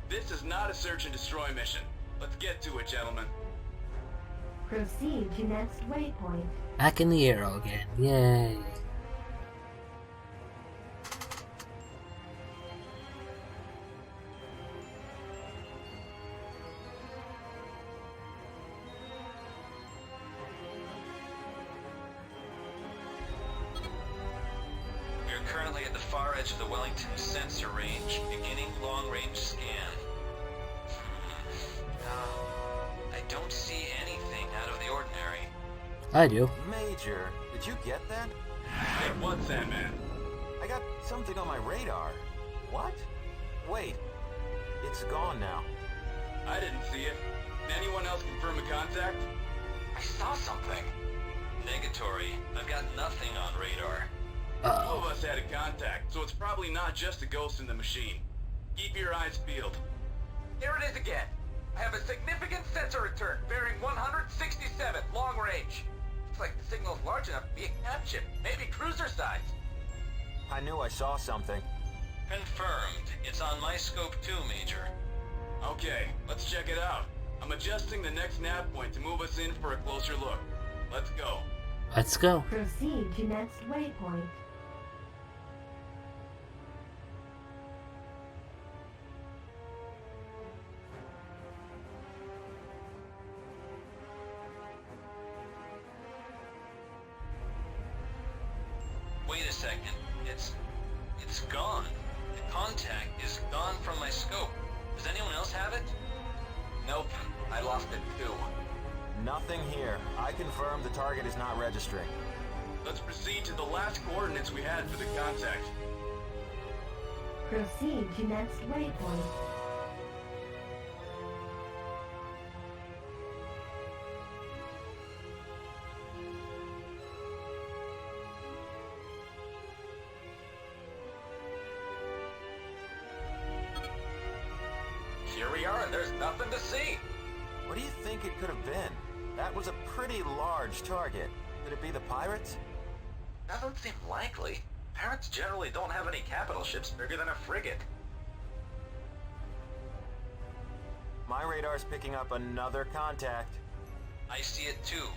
This is not a search and destroy mission. Let's get to it, gentlemen. Proceed to next waypoint. Back in the Arrow again. Yay. currently at the far edge of the Wellington sensor range, beginning long-range scan. I don't see anything out of the ordinary. I do. Major, did you get that? Hey, what, Sandman? I got something on my radar. What? Wait. It's gone now. I didn't see it. Did anyone else confirm a contact? I saw something. Negatory. I've got nothing on radar. Two of us had a contact, so it's probably not just a ghost in the machine. Keep your eyes peeled. Here it is again. I have a significant sensor return, bearing 167, long range. Looks like the signal's large enough to be a cap ship, maybe cruiser size. I knew I saw something. Confirmed. It's on my scope too, Major. Okay, let's check it out. I'm adjusting the next nav point to move us in for a closer look. Let's go. Let's go. Proceed to next waypoint. Wait a second. It's gone. The contact is gone from my scope. Does anyone else have it? Nope, I lost it too. Nothing here. I confirm the target is not registering. Let's proceed to the last coordinates we had for the contact. Proceed to next waypoint. Here we are, and there's nothing to see. What do you think it could have been? That was a pretty large target. Could it be the pirates? Doesn't seem likely. Pirates generally don't have any capital ships bigger than a frigate. My radar's picking up another contact. I see it too.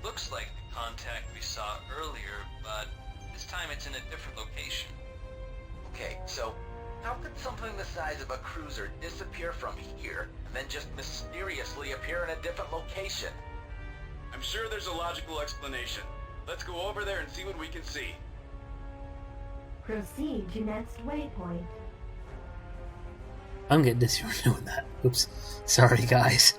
Looks like the contact we saw earlier, but this time it's in a different location. Okay, so how could something the size of a cruiser disappear from here and then just mysteriously appear in a different location? I'm sure there's a logical explanation. Let's go over there and see what we can see. Proceed to next waypoint. I'm getting dizzy from doing that. Oops. Sorry, guys.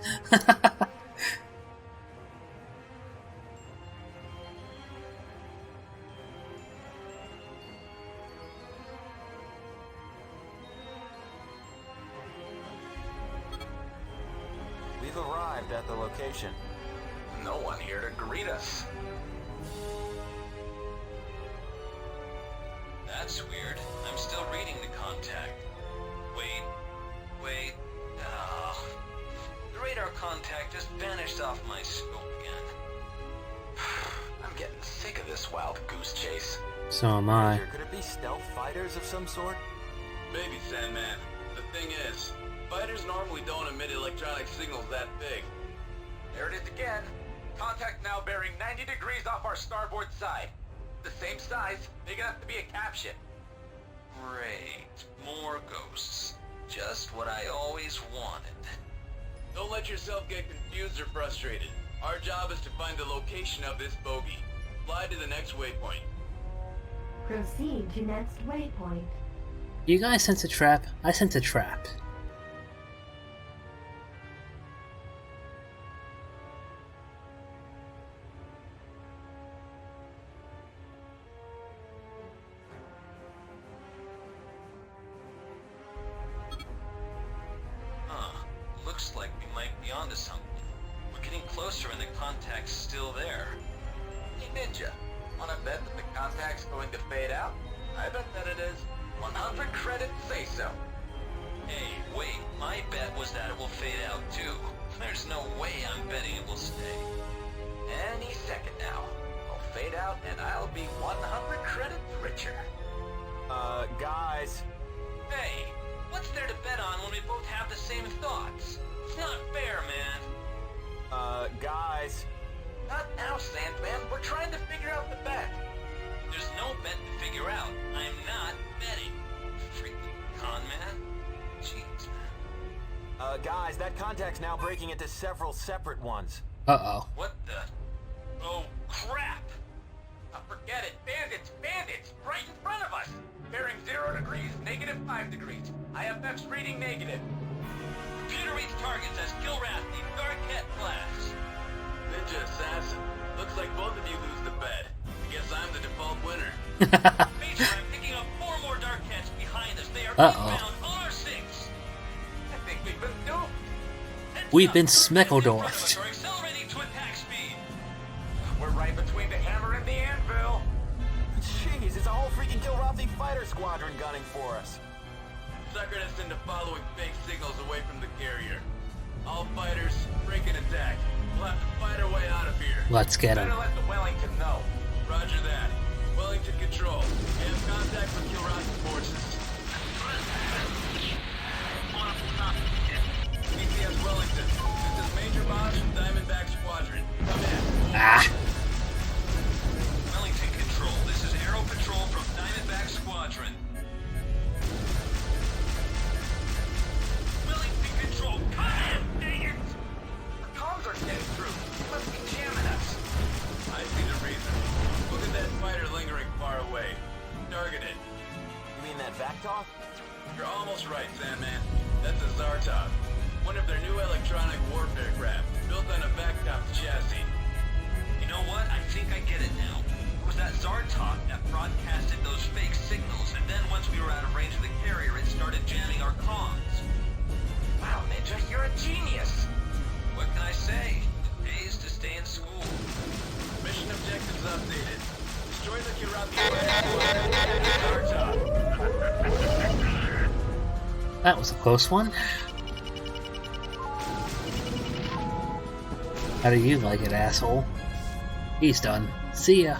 We've arrived at the location. No one here to greet us. That's weird. I'm still reading the contact. Wait. Oh. The radar contact just vanished off my scope again. I'm getting sick of this wild goose chase. So am I. Could it be stealth fighters of some sort? Maybe, Sandman. The thing is, fighters normally don't emit electronic signals that big. There it is again. Contact now bearing 90 degrees off our starboard side. The same size, big enough to be a cap ship. Great. More ghosts. Just what I always wanted. Don't let yourself get confused or frustrated. Our job is to find the location of this bogey. Fly to the next waypoint. Proceed to next waypoint. You guys sense a trap? I sense a trap. Looks like we might be onto something. We're getting closer and the contact's still there. Hey Ninja, wanna bet that the contact's going to fade out? I bet that it is. 100 credits say so. Hey, wait, my bet was that it will fade out too. There's no way I'm betting it will stay. Any second now. I'll fade out and I'll be 100 credits richer. Guys. Hey, what's there to bet on when we both have the same thoughts? It's not fair, man. Guys. Not now, Sandman. We're trying to figure out the bet. There's no bet to figure out. I'm not betting. Freaking con man. Jeez, man. Guys, that contact's now breaking into several separate ones. Uh-oh. What the? Oh, crap! Forget it. Bandits! Bandits! Right in front of us! degrees, -5 degrees. IFF's reading negative. Computer reads targets as Gilrath, the Dark Cat class. Ninja Assassin. Looks like both of you lose the bet. I guess I'm the default winner. Major, I'm picking up 4 more Dark Cats behind us. They are inbound on our 6. I think we've been duped. We've been smeckledorfed. We're accelerating to attack speed. We're right between the hammer and the anvil. Jeez, it's a whole freaking Gilrathi fighter squadron gunning for us. Suckered us into following fake signals away from the carrier. All fighters, break and attack. We'll have to fight our way out of here. Let's get him. Better let the Wellington know. Roger that. Wellington Control. We have contact with Gilrathi forces. TCS Wellington. This is Major Boss from Diamondback Squadron. Come in. Wellington Control, this is Aero Patrol from Diamondback Squadron. Wellington Control, come in! Dang it! The comms are getting through. They must be jamming us. I see the reason. Look at that fighter lingering far away. Target it. You mean that Vakhtov? You're almost right, Sandman. That's a Zartov. One of their new electronic warfare craft, built on a Vakhtov chassis. You know what? I think I get it now. It was that Zartov that broadcasted those fake signals, and then once we were out of range of the carrier, it started jamming our comms. Wow, Ninja, you're a genius. What can I say? It pays to stay in school. Mission objectives updated. Destroy the Gilrathi Zartov. That was a close one. How do you like it, asshole? He's done. See ya.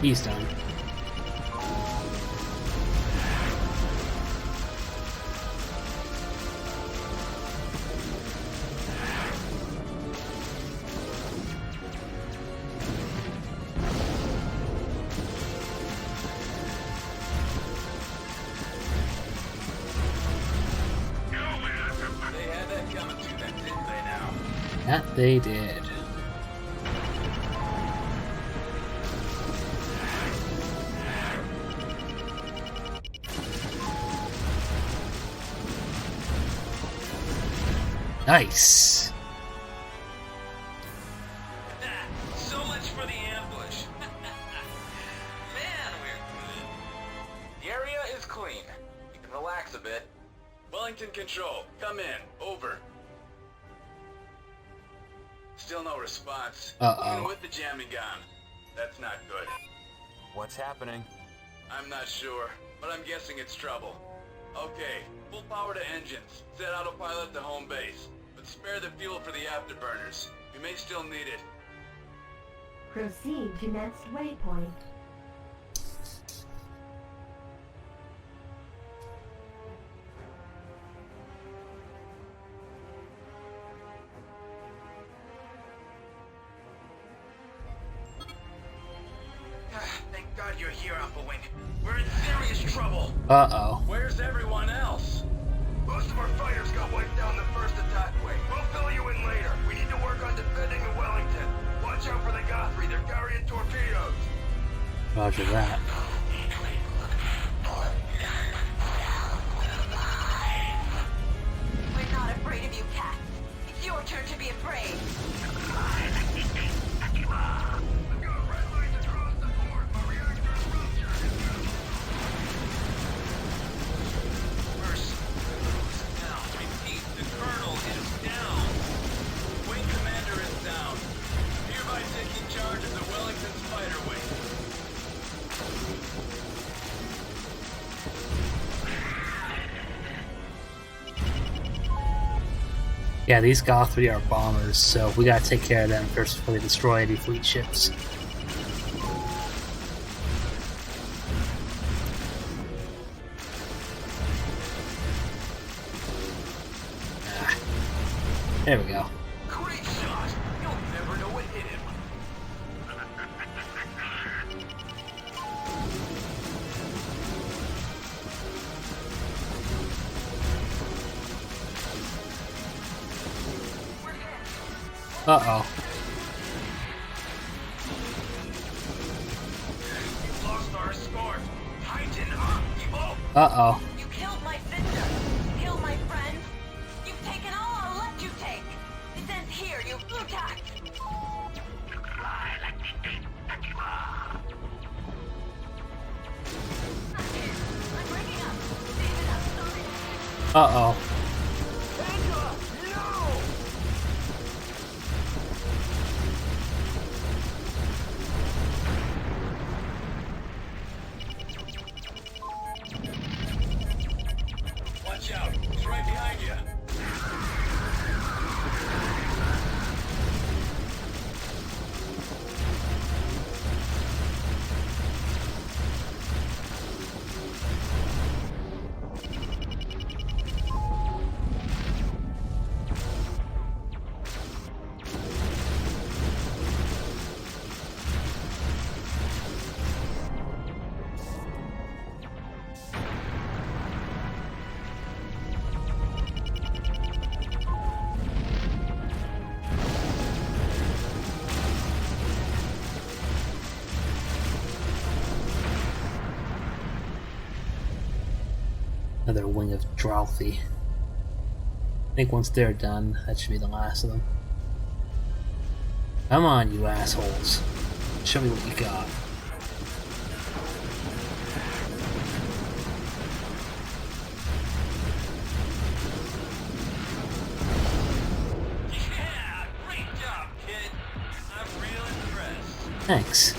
He's done. That they did. Nice. So much for the ambush. Man, we're good. The area is clean. You can relax a bit. Wellington Control, come in. Over. Still no response. Even with the jamming gun. That's not good. What's happening? I'm not sure, but I'm guessing it's trouble. Okay, full power to engines. Set autopilot to home base. But spare the fuel for the afterburners. We may still need it. Proceed to next waypoint. Thank God you're here, Alpha Wing. We're in serious trouble. Uh-oh. Where's everyone else? Most of our fighters got wiped down the first attack wave. We'll fill you in later. We need to work on defending the Wellington. Watch out for the Guthrie. They're carrying torpedoes. Roger that. We're not afraid of you, Cat. It's your turn to be afraid. Yeah, these Guthrie are bombers, so we gotta take care of them first before they destroy any fleet ships. There we go. Great shot! You'll never know what hit him. Uh-oh. We've lost our escort. Titan up, Evo. Uh-oh. You killed my sister. You killed my friend. You've taken all I'll let you take. It ends here, you Utax. Fly like the ape that you are. I'm breaking up. Save it up, sorry. Uh-oh. Watch out! It's right behind you! Another wing of Drouthy. I think once they're done, that should be the last of them. Come on, you assholes. Show me what you got. Yeah, great job, kid. I'm real impressed. Thanks.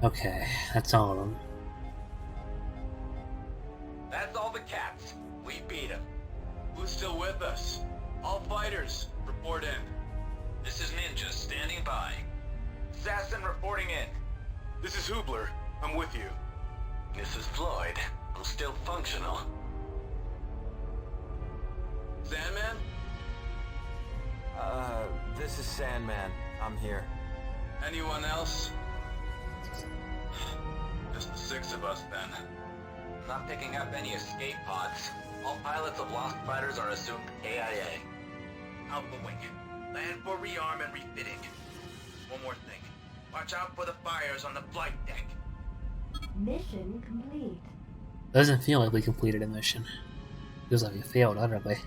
Okay, that's all of them. That's all the cats. We beat them. Who's still with us? All fighters, report in. This is Ninja standing by. Assassin reporting in. This is Hoobler. I'm with you. This is Floyd. I'm still functional. Sandman? This is Sandman. I'm here. Anyone else? Just the 6 of us, then. Not picking up any escape pods. All pilots of Lost Fighters are assumed AIA. Alpha Wing. Land for rearm and refitting. One more thing. Watch out for the fires on the flight deck. Mission complete. Doesn't feel like we completed a mission. Feels like we failed utterly.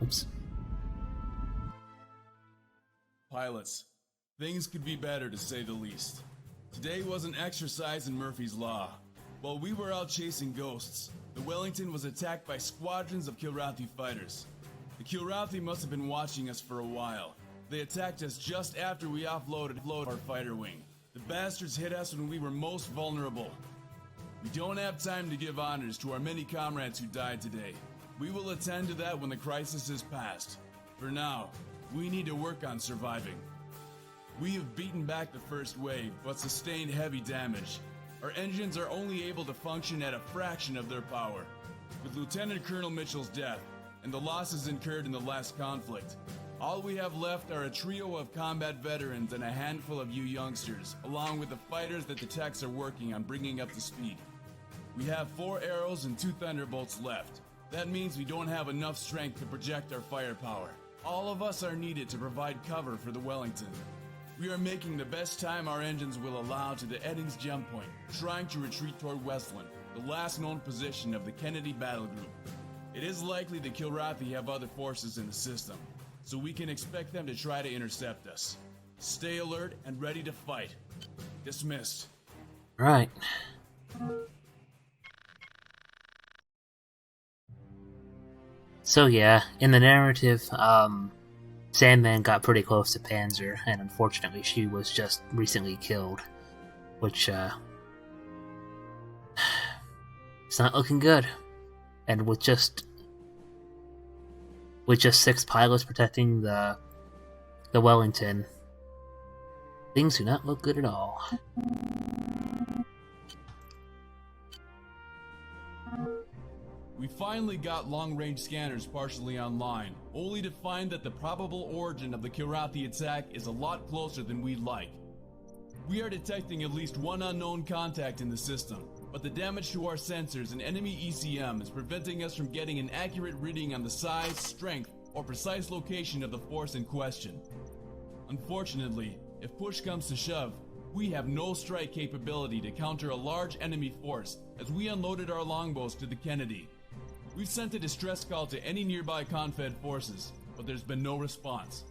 Oops. Pilots, things could be better to say the least. Today was an exercise in Murphy's Law. While we were out chasing ghosts, the Wellington was attacked by squadrons of Kilrathi fighters. The Kilrathi must have been watching us for a while. They attacked us just after we offloaded our fighter wing. The bastards hit us when we were most vulnerable. We don't have time to give honors to our many comrades who died today. We will attend to that when the crisis is past. For now, we need to work on surviving. We have beaten back the first wave, but sustained heavy damage. Our engines are only able to function at a fraction of their power. With Lieutenant Colonel Mitchell's death, and the losses incurred in the last conflict, all we have left are a trio of combat veterans and a handful of you youngsters, along with the fighters that the techs are working on bringing up to speed. We have 4 arrows and 2 thunderbolts left. That means we don't have enough strength to project our firepower. All of us are needed to provide cover for the Wellington. We are making the best time our engines will allow to the Eddings jump point, trying to retreat toward Westland, the last known position of the Kennedy battle group. It is likely the Kilrathi have other forces in the system, so we can expect them to try to intercept us. Stay alert and ready to fight. Dismissed. Right. So yeah, in the narrative, Sandman got pretty close to Panzer, and unfortunately she was just recently killed. Which, it's not looking good. And with just 6 pilots protecting the Wellington, things do not look good at all. We finally got long-range scanners partially online, only to find that the probable origin of the Kilrathi attack is a lot closer than we'd like. We are detecting at least one unknown contact in the system, but the damage to our sensors and enemy ECM is preventing us from getting an accurate reading on the size, strength, or precise location of the force in question. Unfortunately, if push comes to shove, we have no strike capability to counter a large enemy force as we unloaded our longbows to the Kennedy. We've sent a distress call to any nearby Confed forces, but there's been no response.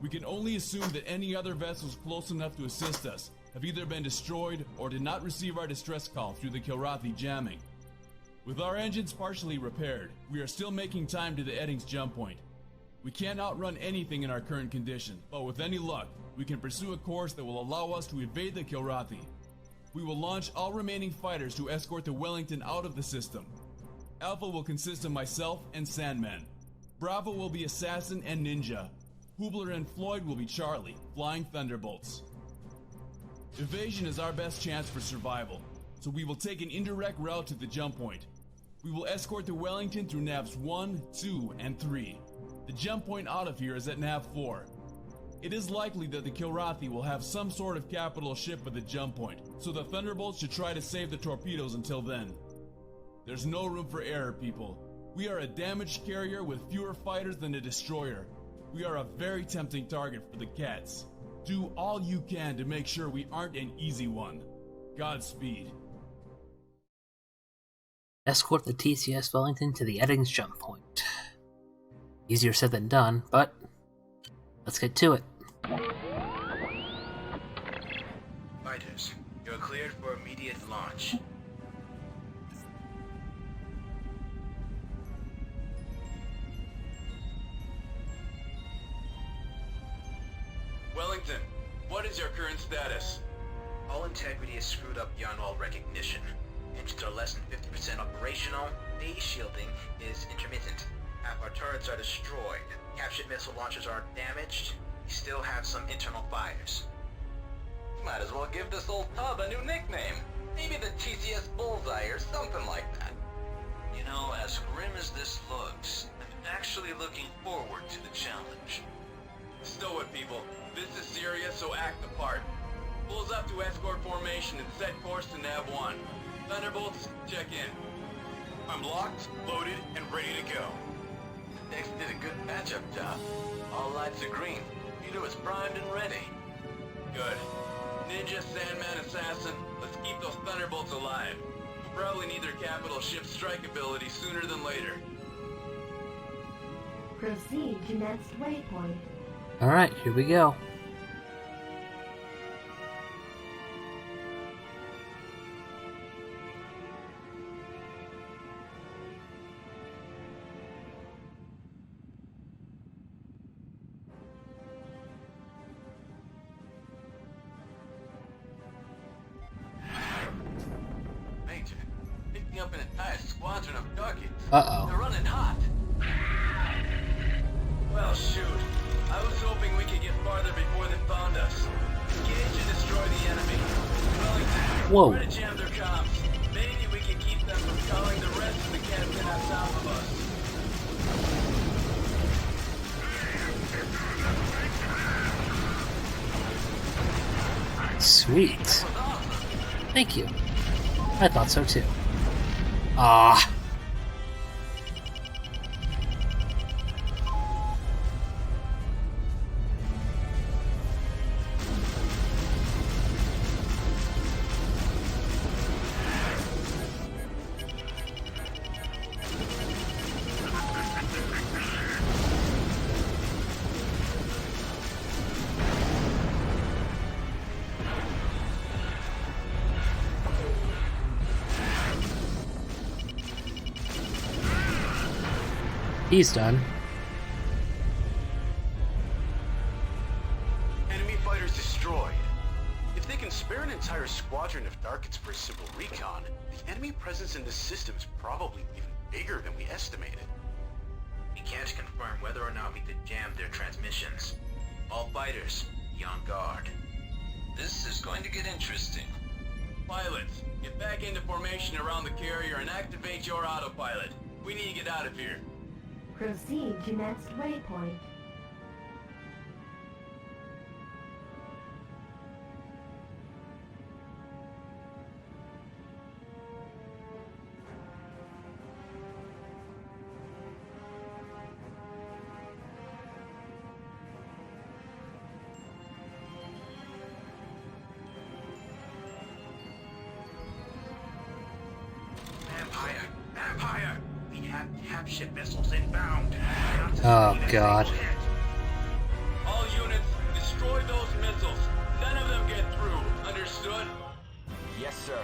We can only assume that any other vessels close enough to assist us have either been destroyed or did not receive our distress call through the Kilrathi jamming. With our engines partially repaired, we are still making time to the Eddings jump point. We can't outrun anything in our current condition, but with any luck, we can pursue a course that will allow us to evade the Kilrathi. We will launch all remaining fighters to escort the Wellington out of the system. Alpha will consist of myself and Sandman. Bravo will be Assassin and Ninja. Hubler and Floyd will be Charlie, flying Thunderbolts. Evasion is our best chance for survival, so we will take an indirect route to the jump point. We will escort the Wellington through navs 1, 2, and 3. The jump point out of here is at nav 4. It is likely that the Kilrathi will have some sort of capital ship at the jump point, so the Thunderbolts should try to save the torpedoes until then. There's no room for error, people. We are a damaged carrier with fewer fighters than a destroyer. We are a very tempting target for the Cats. Do all you can to make sure we aren't an easy one. Godspeed. Escort the TCS Wellington to the Eddings jump point. Easier said than done, but let's get to it. Fighters, you're cleared for immediate launch. Wellington, what is your current status? All integrity is screwed up beyond all recognition. Engines are less than 50% operational. Phase shielding is intermittent. Half our turrets are destroyed. Captured missile launchers are damaged. We still have some internal fires. Might as well give this old tub a new nickname. Maybe the TCS Bullseye or something like that. You know, as grim as this looks, I'm actually looking forward to the challenge. Stow it, people. This is serious, so act the part. Pulls up to escort formation and set course to nav 1. Thunderbolts, check in. I'm locked, loaded, and ready to go. Dex did a good matchup job. All lights are green. Peter is primed and ready. Good. Ninja, Sandman, Assassin, let's keep those Thunderbolts alive. We'll probably need their capital ship strike ability sooner than later. Proceed to next waypoint. Alright, here we go. Major, picking up an entire squadron of darkies. Uh-oh. They're running hot. Well, shoot. I was hoping we could get farther before they found us. Engage and destroy the enemy. Wellington, whoa. try to jam their comms. Maybe we can keep them from calling the rest of the captain on top of us. Sweet. Thank you. I thought so too. Ah. He's done. Enemy fighters destroyed. If they can spare an entire squadron of Darkets for simple recon, the enemy presence in the system is probably even bigger than we estimated. We can't confirm whether or not we could jam their transmissions. All fighters, be on guard. This is going to get interesting. Pilots, get back into formation around the carrier and activate your autopilot. We need to get out of here. Proceed to next waypoint. Vampire! We have captured missiles inbound. Oh, God. All units, destroy those missiles. None of them get through. Understood? Yes, sir.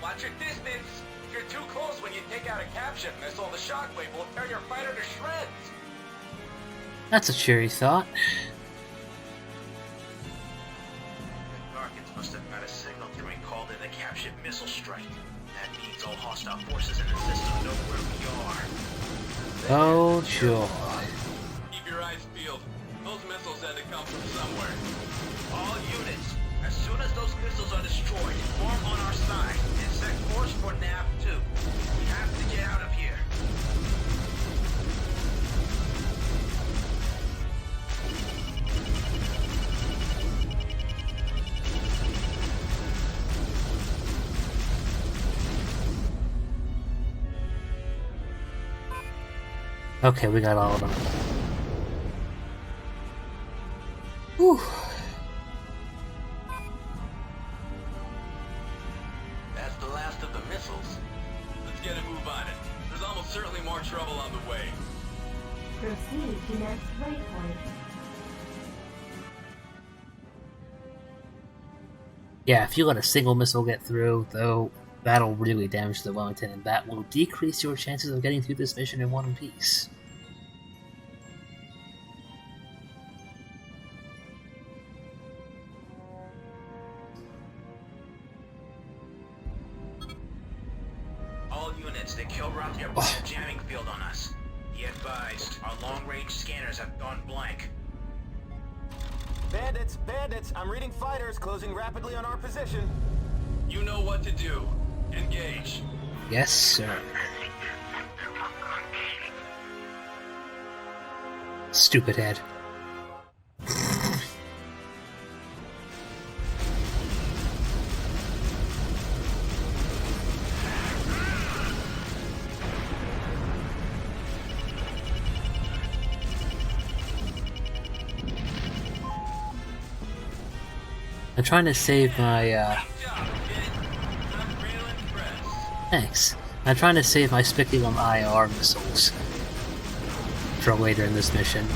Watch your distance. If you're too close when you take out a captured missile, the shockwave will tear your fighter to shreds. That's a cheery thought. The Gargants must have got a signal through and called in a captured missile strike. That means all hostile forces in the system know where we are. Oh, joy. Keep your eyes peeled. Those missiles had to come from somewhere. All units, as soon as those missiles are destroyed, form on our side and set course for NAV 2. We have to get out of here. Okay, we got all of them. Whew. That's the last of the missiles. Let's get a move on it. There's almost certainly more trouble on the way. Proceed to next waypoint. Yeah, if you let a single missile get through, though, that'll really damage the Wellington, and that will decrease your chances of getting through this mission in one piece. All units, the kill route here put a jamming field on us. Be advised, our long-range scanners have gone blank. Bandits! Bandits! I'm reading fighters closing rapidly on our position. You know what to do. Engage. Yes, sir. Stupid head. I'm trying to save my, Thanks. I'm trying to save my Spiculum IR missiles for later in this mission.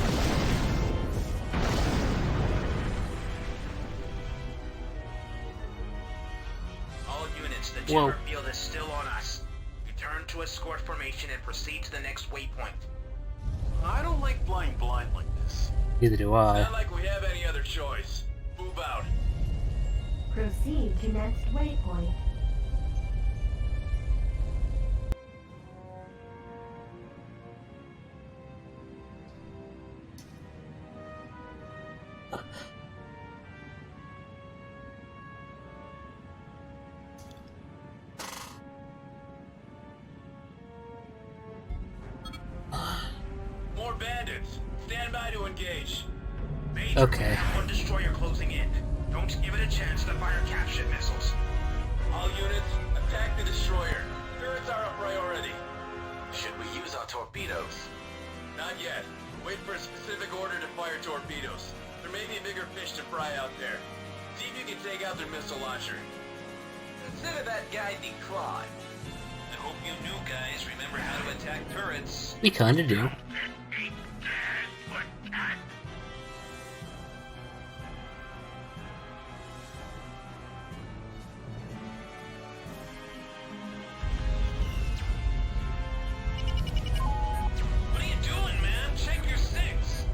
All units, the jammer field is still on us. Return to escort formation and proceed to the next waypoint. I don't like flying blind like this. Neither do I. Not like we have any other choice. Move out. Proceed to next waypoint. More bandits. Stand by to engage. Major, Okay. one destroyer closing in. Don't give it a chance to fire captured missiles. All units, attack the destroyer. Turrets are a priority. Should we use our torpedoes? Not yet. Wait for a specific order to fire torpedoes. There may be a bigger fish to fry out there. See if you can take out their missile launcher. Consider that guy declined. I hope you new guys remember how to attack turrets. We kinda do. What are you doing, man? Check your six.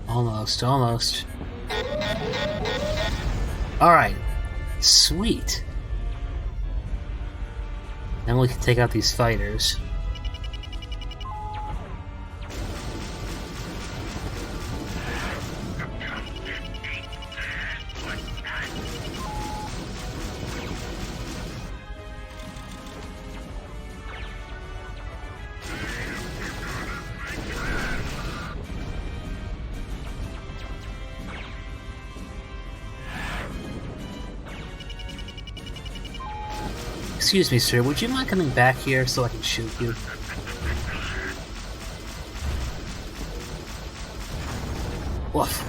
Almost. Alright. Sweet. Now we can take out these fighters. Excuse me, sir, would you mind coming back here so I can shoot you? Woof.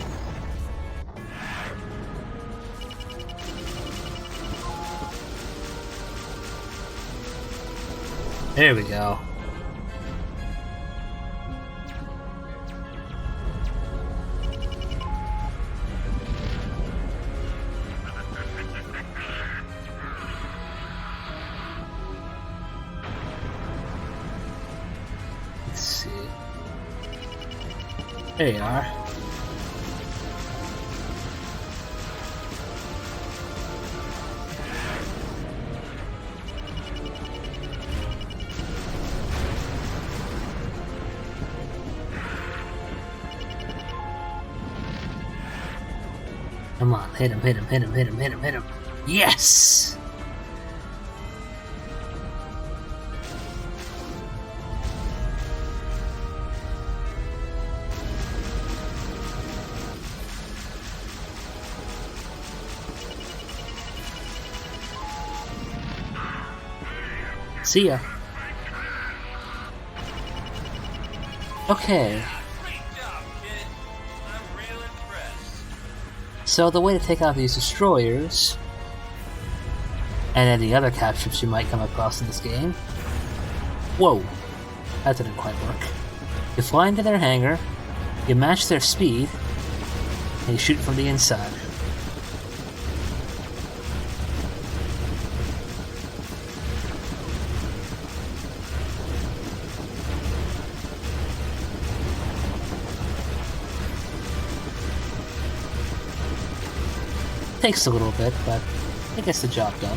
There we go. Let's see. There you are. Come on, hit him, hit him, hit him, hit him, hit him, hit him. Yes! See ya. Okay. So the way to take out these destroyers, and any other captures you might come across in this game... Whoa! That didn't quite work. You fly into their hangar, you match their speed, and you shoot from the inside. Takes a little bit, but it gets the job done.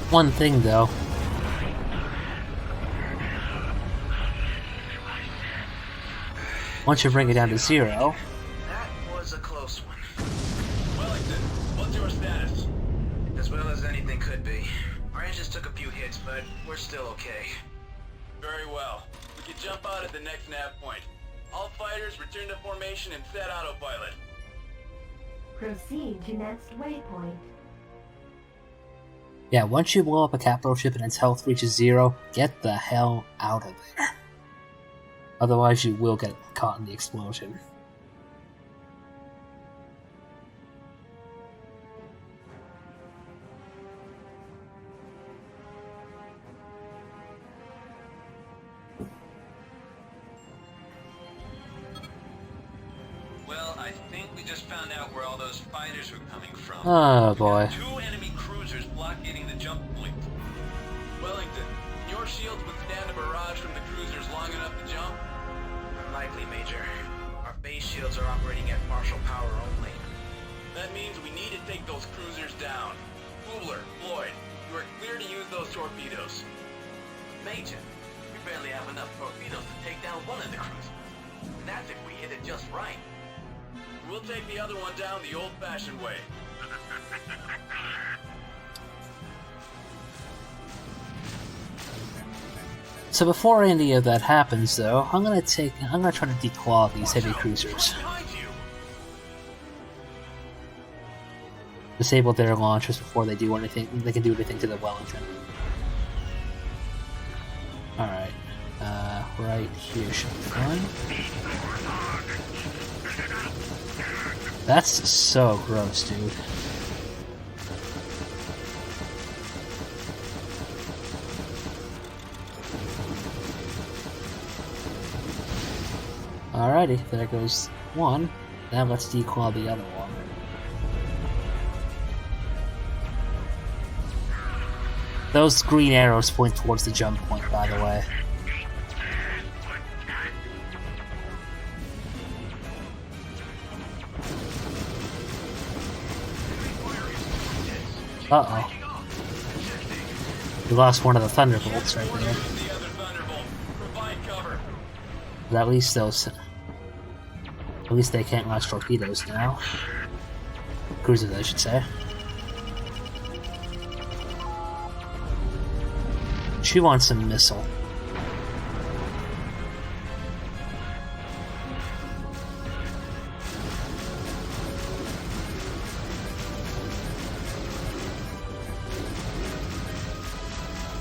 One thing though. Once you bring it down to 0... That was a close one. Wellington, what's your status? As well as anything could be. Our engines took a few hits, but we're still okay. Very well. We can jump out at the next nav point. All fighters return to formation and set autopilot. Proceed to next waypoint. Yeah, once you blow up a capital ship and its health reaches 0, get the hell out of there. Otherwise you will get caught in the explosion. Well, I think we just found out where all those fighters were coming from. Oh boy. 2 enemy cruisers blockading the jump point. Wellington, your shields withstand a barrage from the cruisers long enough to jump? Unlikely, Major. Our base shields are operating at partial power only. That means we need to take those cruisers down. Kubler, Floyd, you are clear to use those torpedoes. Major, we barely have enough torpedoes to take down one of the cruisers. And that's if we hit it just right. We'll take the other one down the old-fashioned way. So before any of that happens, though, I'm gonna try to declaw these heavy cruisers. Disable their launchers before they do anything. They can do anything to the Wellington. All right, right here should be fine. That's so gross, dude. Alrighty, there goes one. Now let's declaw the other one. Those green arrows point towards the jump point, by the way. Uh-oh. We lost one of the thunderbolts right there. But at least those... At least they can't launch torpedoes now. Cruisers, I should say. She wants a missile.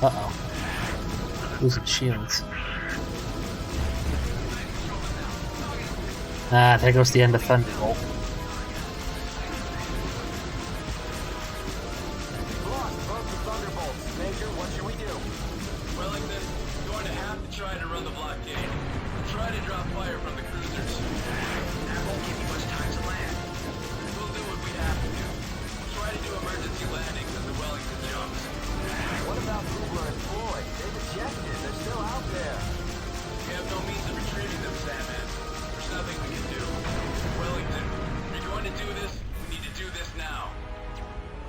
Uh-oh. Losing shields. Ah, there goes the end of Thunderbolt. Major, what should we do? Wellington, you're going to have to try to run the blockade. Try to drop fire from the cruisers. That won't give you much time to land. We'll do what we have to do. We'll try to do emergency landings as the Wellington jumps. What about Kugler and Floyd? They've ejected. They're still out there. We have no means of retrieving them, Sandman. There's nothing we can do. Wellington, if you're going to do this, we need to do this now.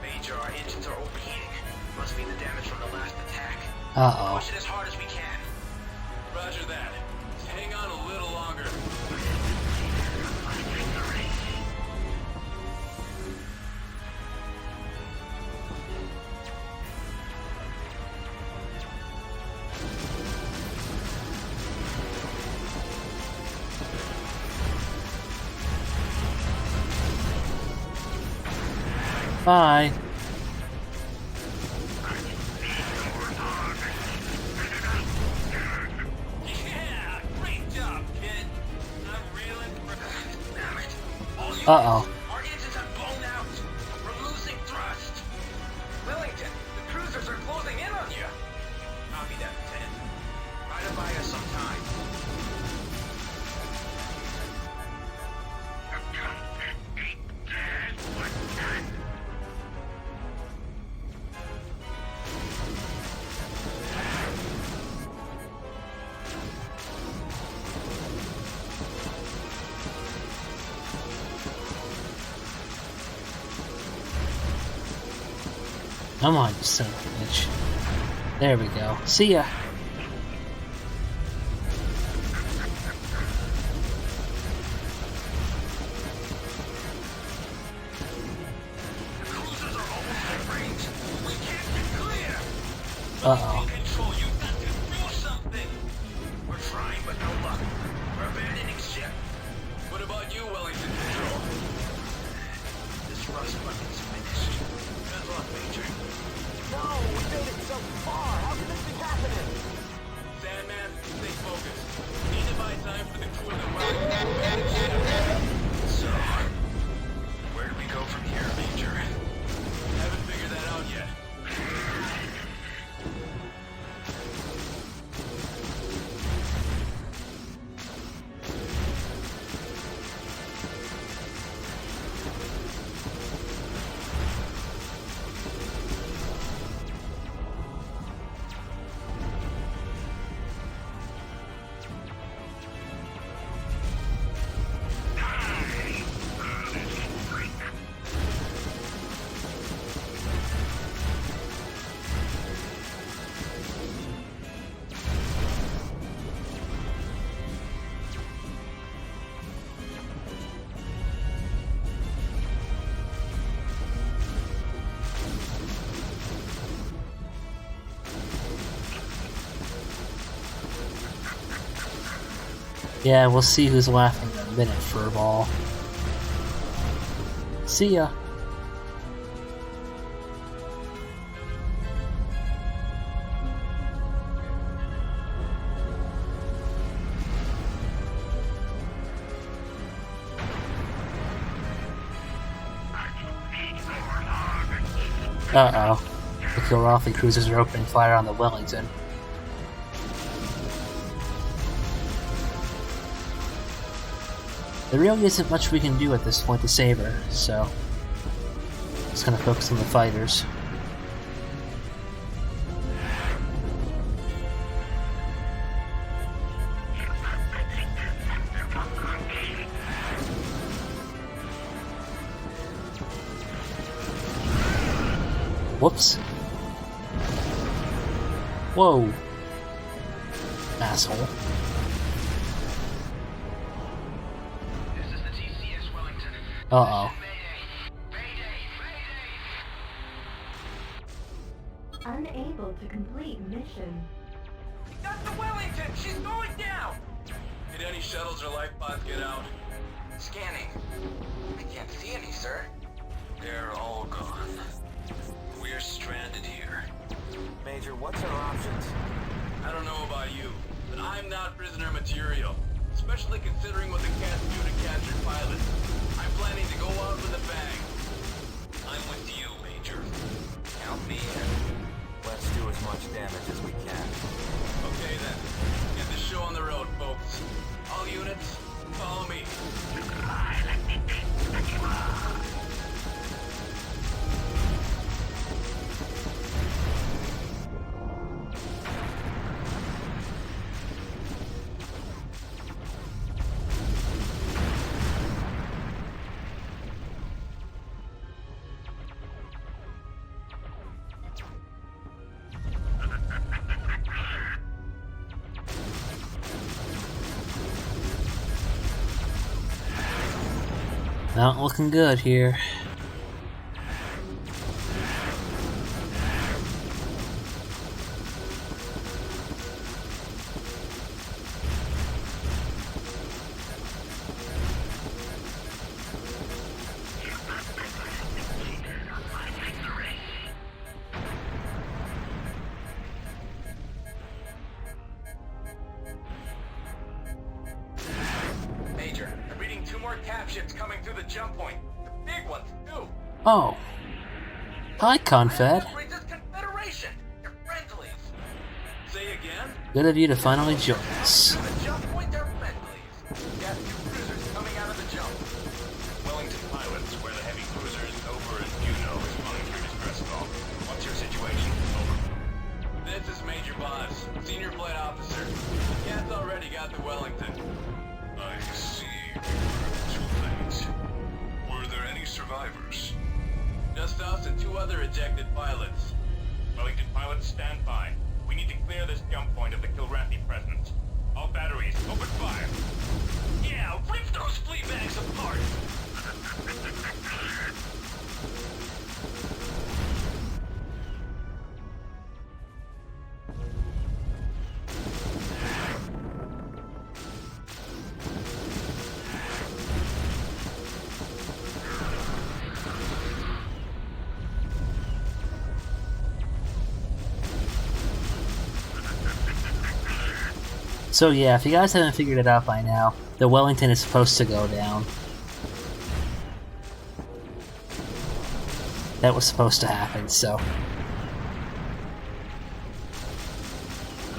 Major, our engines are overheating. Must be the damage from the last attack. Uh-oh. Push it as hard as we can. Roger that. Just hang on a little longer. Bye. Yeah, great job, kid. I'm reeling. Damn it. All you Uh-oh. Our engines have blown out. We're losing thrust. Wellington, the cruisers are closing in on you. Copy that, Lieutenant. Try to buy us some time. Come on, you son of a bitch. There we go. See ya. Uh-oh. Control, you've got to do something. We're trying, but no luck. We're abandoning ship. What about you, Wellington Control? This rust bucket's finished. Good luck, Major. No, we made it so far. How can this be happening? Sandman, stay focused. We need to buy time for the crew of the Wellington. So, where do we go from here, Major? Haven't figured that out yet. Yeah, we'll see who's laughing in a minute, furball. See ya. Uh-oh. The Kilrathi cruisers are opening fire on the Wellington. There really isn't much we can do at this point to save her, so just gonna focus on the fighters. Whoops. Whoa. Asshole. This is the Uh-oh. Unable to complete mission. Dr. Wellington, she's going down! Did any shuttles or life pods get out? Scanning. I can't see any, sir. They're all gone. We're stranded here. Major, what's our options? I don't know about you, but I'm not prisoner material. Especially considering what the cats do to captured pilots. I'm planning to go out with a bang. I'm with you, Major. Count me in. Let's do as much damage as we can. Okay then. Get the show on the road, folks. All units, follow me. Not looking good here. Major, I'm reading 2 more cap ships coming through the jump point. The big ones, too. Oh. Hi, Confed. Resist Confederation. They're friendlies. Say again? Good of you to finally join us. The jump point, they're friendlies. Got 2 cruisers coming out of the jump. Wellington pilots, where the heavy cruisers Over and Juno responding to your distress call. What's your situation? Over. This is Major Boss, Senior Flight Officer. The cats already got to Wellington. I see. 2 things. Were there any survivors? Just us and 2 other ejected pilots. Wellington pilots, stand by. We need to clear this jump point of the Kilrathi presence. All batteries, open fire. Yeah, rip those flea bags apart! So yeah, if you guys haven't figured it out by now, the Wellington is supposed to go down. That was supposed to happen, so...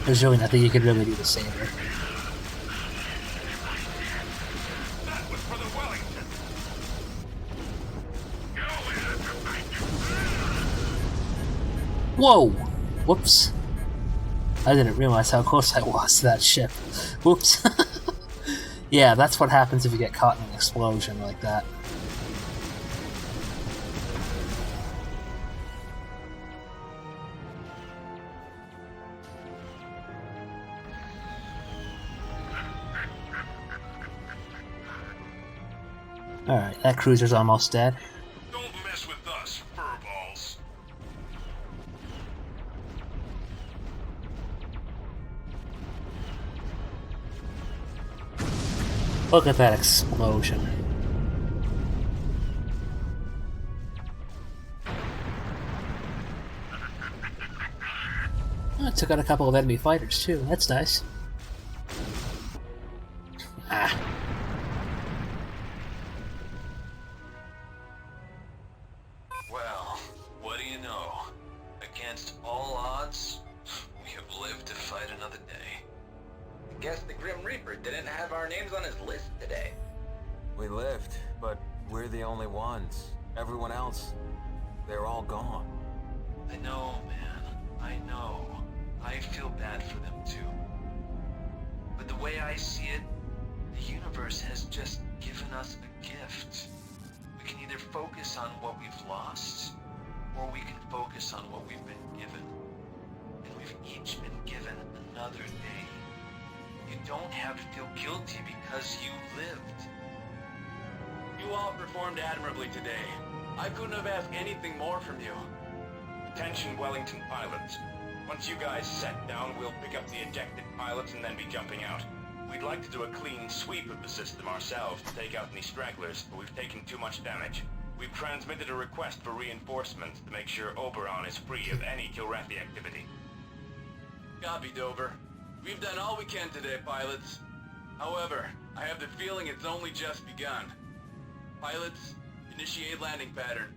there's really nothing you could really do to save her. That was for the Wellington! Whoa! Whoops. I didn't realize how close I was to that ship. Whoops. Yeah, that's what happens if you get caught in an explosion like that. Alright, that cruiser's almost dead. Don't mess with us, furballs. Look at that explosion. Oh, it took out a couple of enemy fighters too, that's nice. Ah. Well, what do you know? Against all odds, we have lived to fight another day. I guess the Grim Reaper didn't have our names on his list today. We lived, but we're the only ones. Everyone else, they're all gone. I know, man. I know. I feel bad for them too. But the way I see it, the universe has just given us a gift. We can either focus on what we've lost, or we can focus on what we've been given. And we've each been given another day. You don't have to feel guilty because you lived. You You all performed admirably today. I couldn't have asked anything more from you. Attention Wellington pilots. Once you guys set down, we'll pick up the ejected pilots and then be jumping out. We'd like to do a clean sweep of the system ourselves to take out any stragglers, but we've taken too much damage. We've transmitted a request for reinforcements to make sure Oberon is free of any Kilrathi activity. Copy, Dover. We've done all we can today, pilots. However, I have the feeling it's only just begun. Pilots, initiate landing pattern.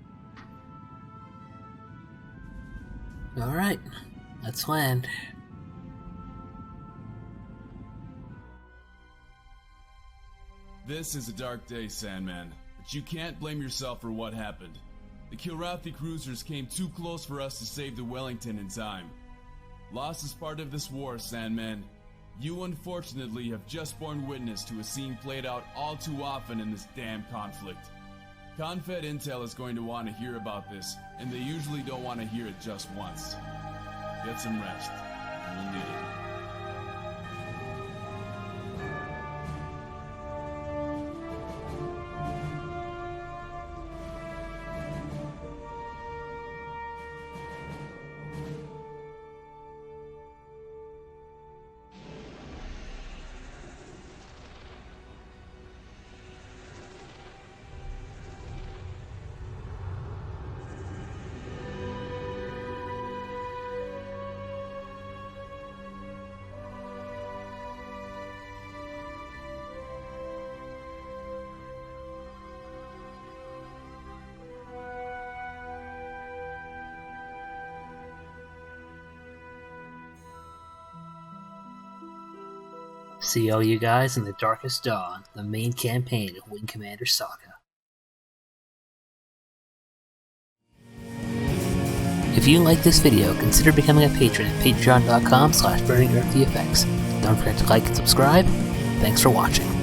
Alright, let's land. This is a dark day, Sandman, but you can't blame yourself for what happened. The Kilrathi cruisers came too close for us to save the Wellington in time. Loss is part of this war, Sandman. You unfortunately have just borne witness to a scene played out all too often in this damn conflict. Confed Intel is going to want to hear about this, and they usually don't want to hear it just once. Get some rest. You'll need it. See all you guys in the Darkest Dawn, the main campaign of Wing Commander Saga. If you like this video, consider becoming a patron at patreon.com/burningearthvfx. Don't forget to like and subscribe. Thanks for watching.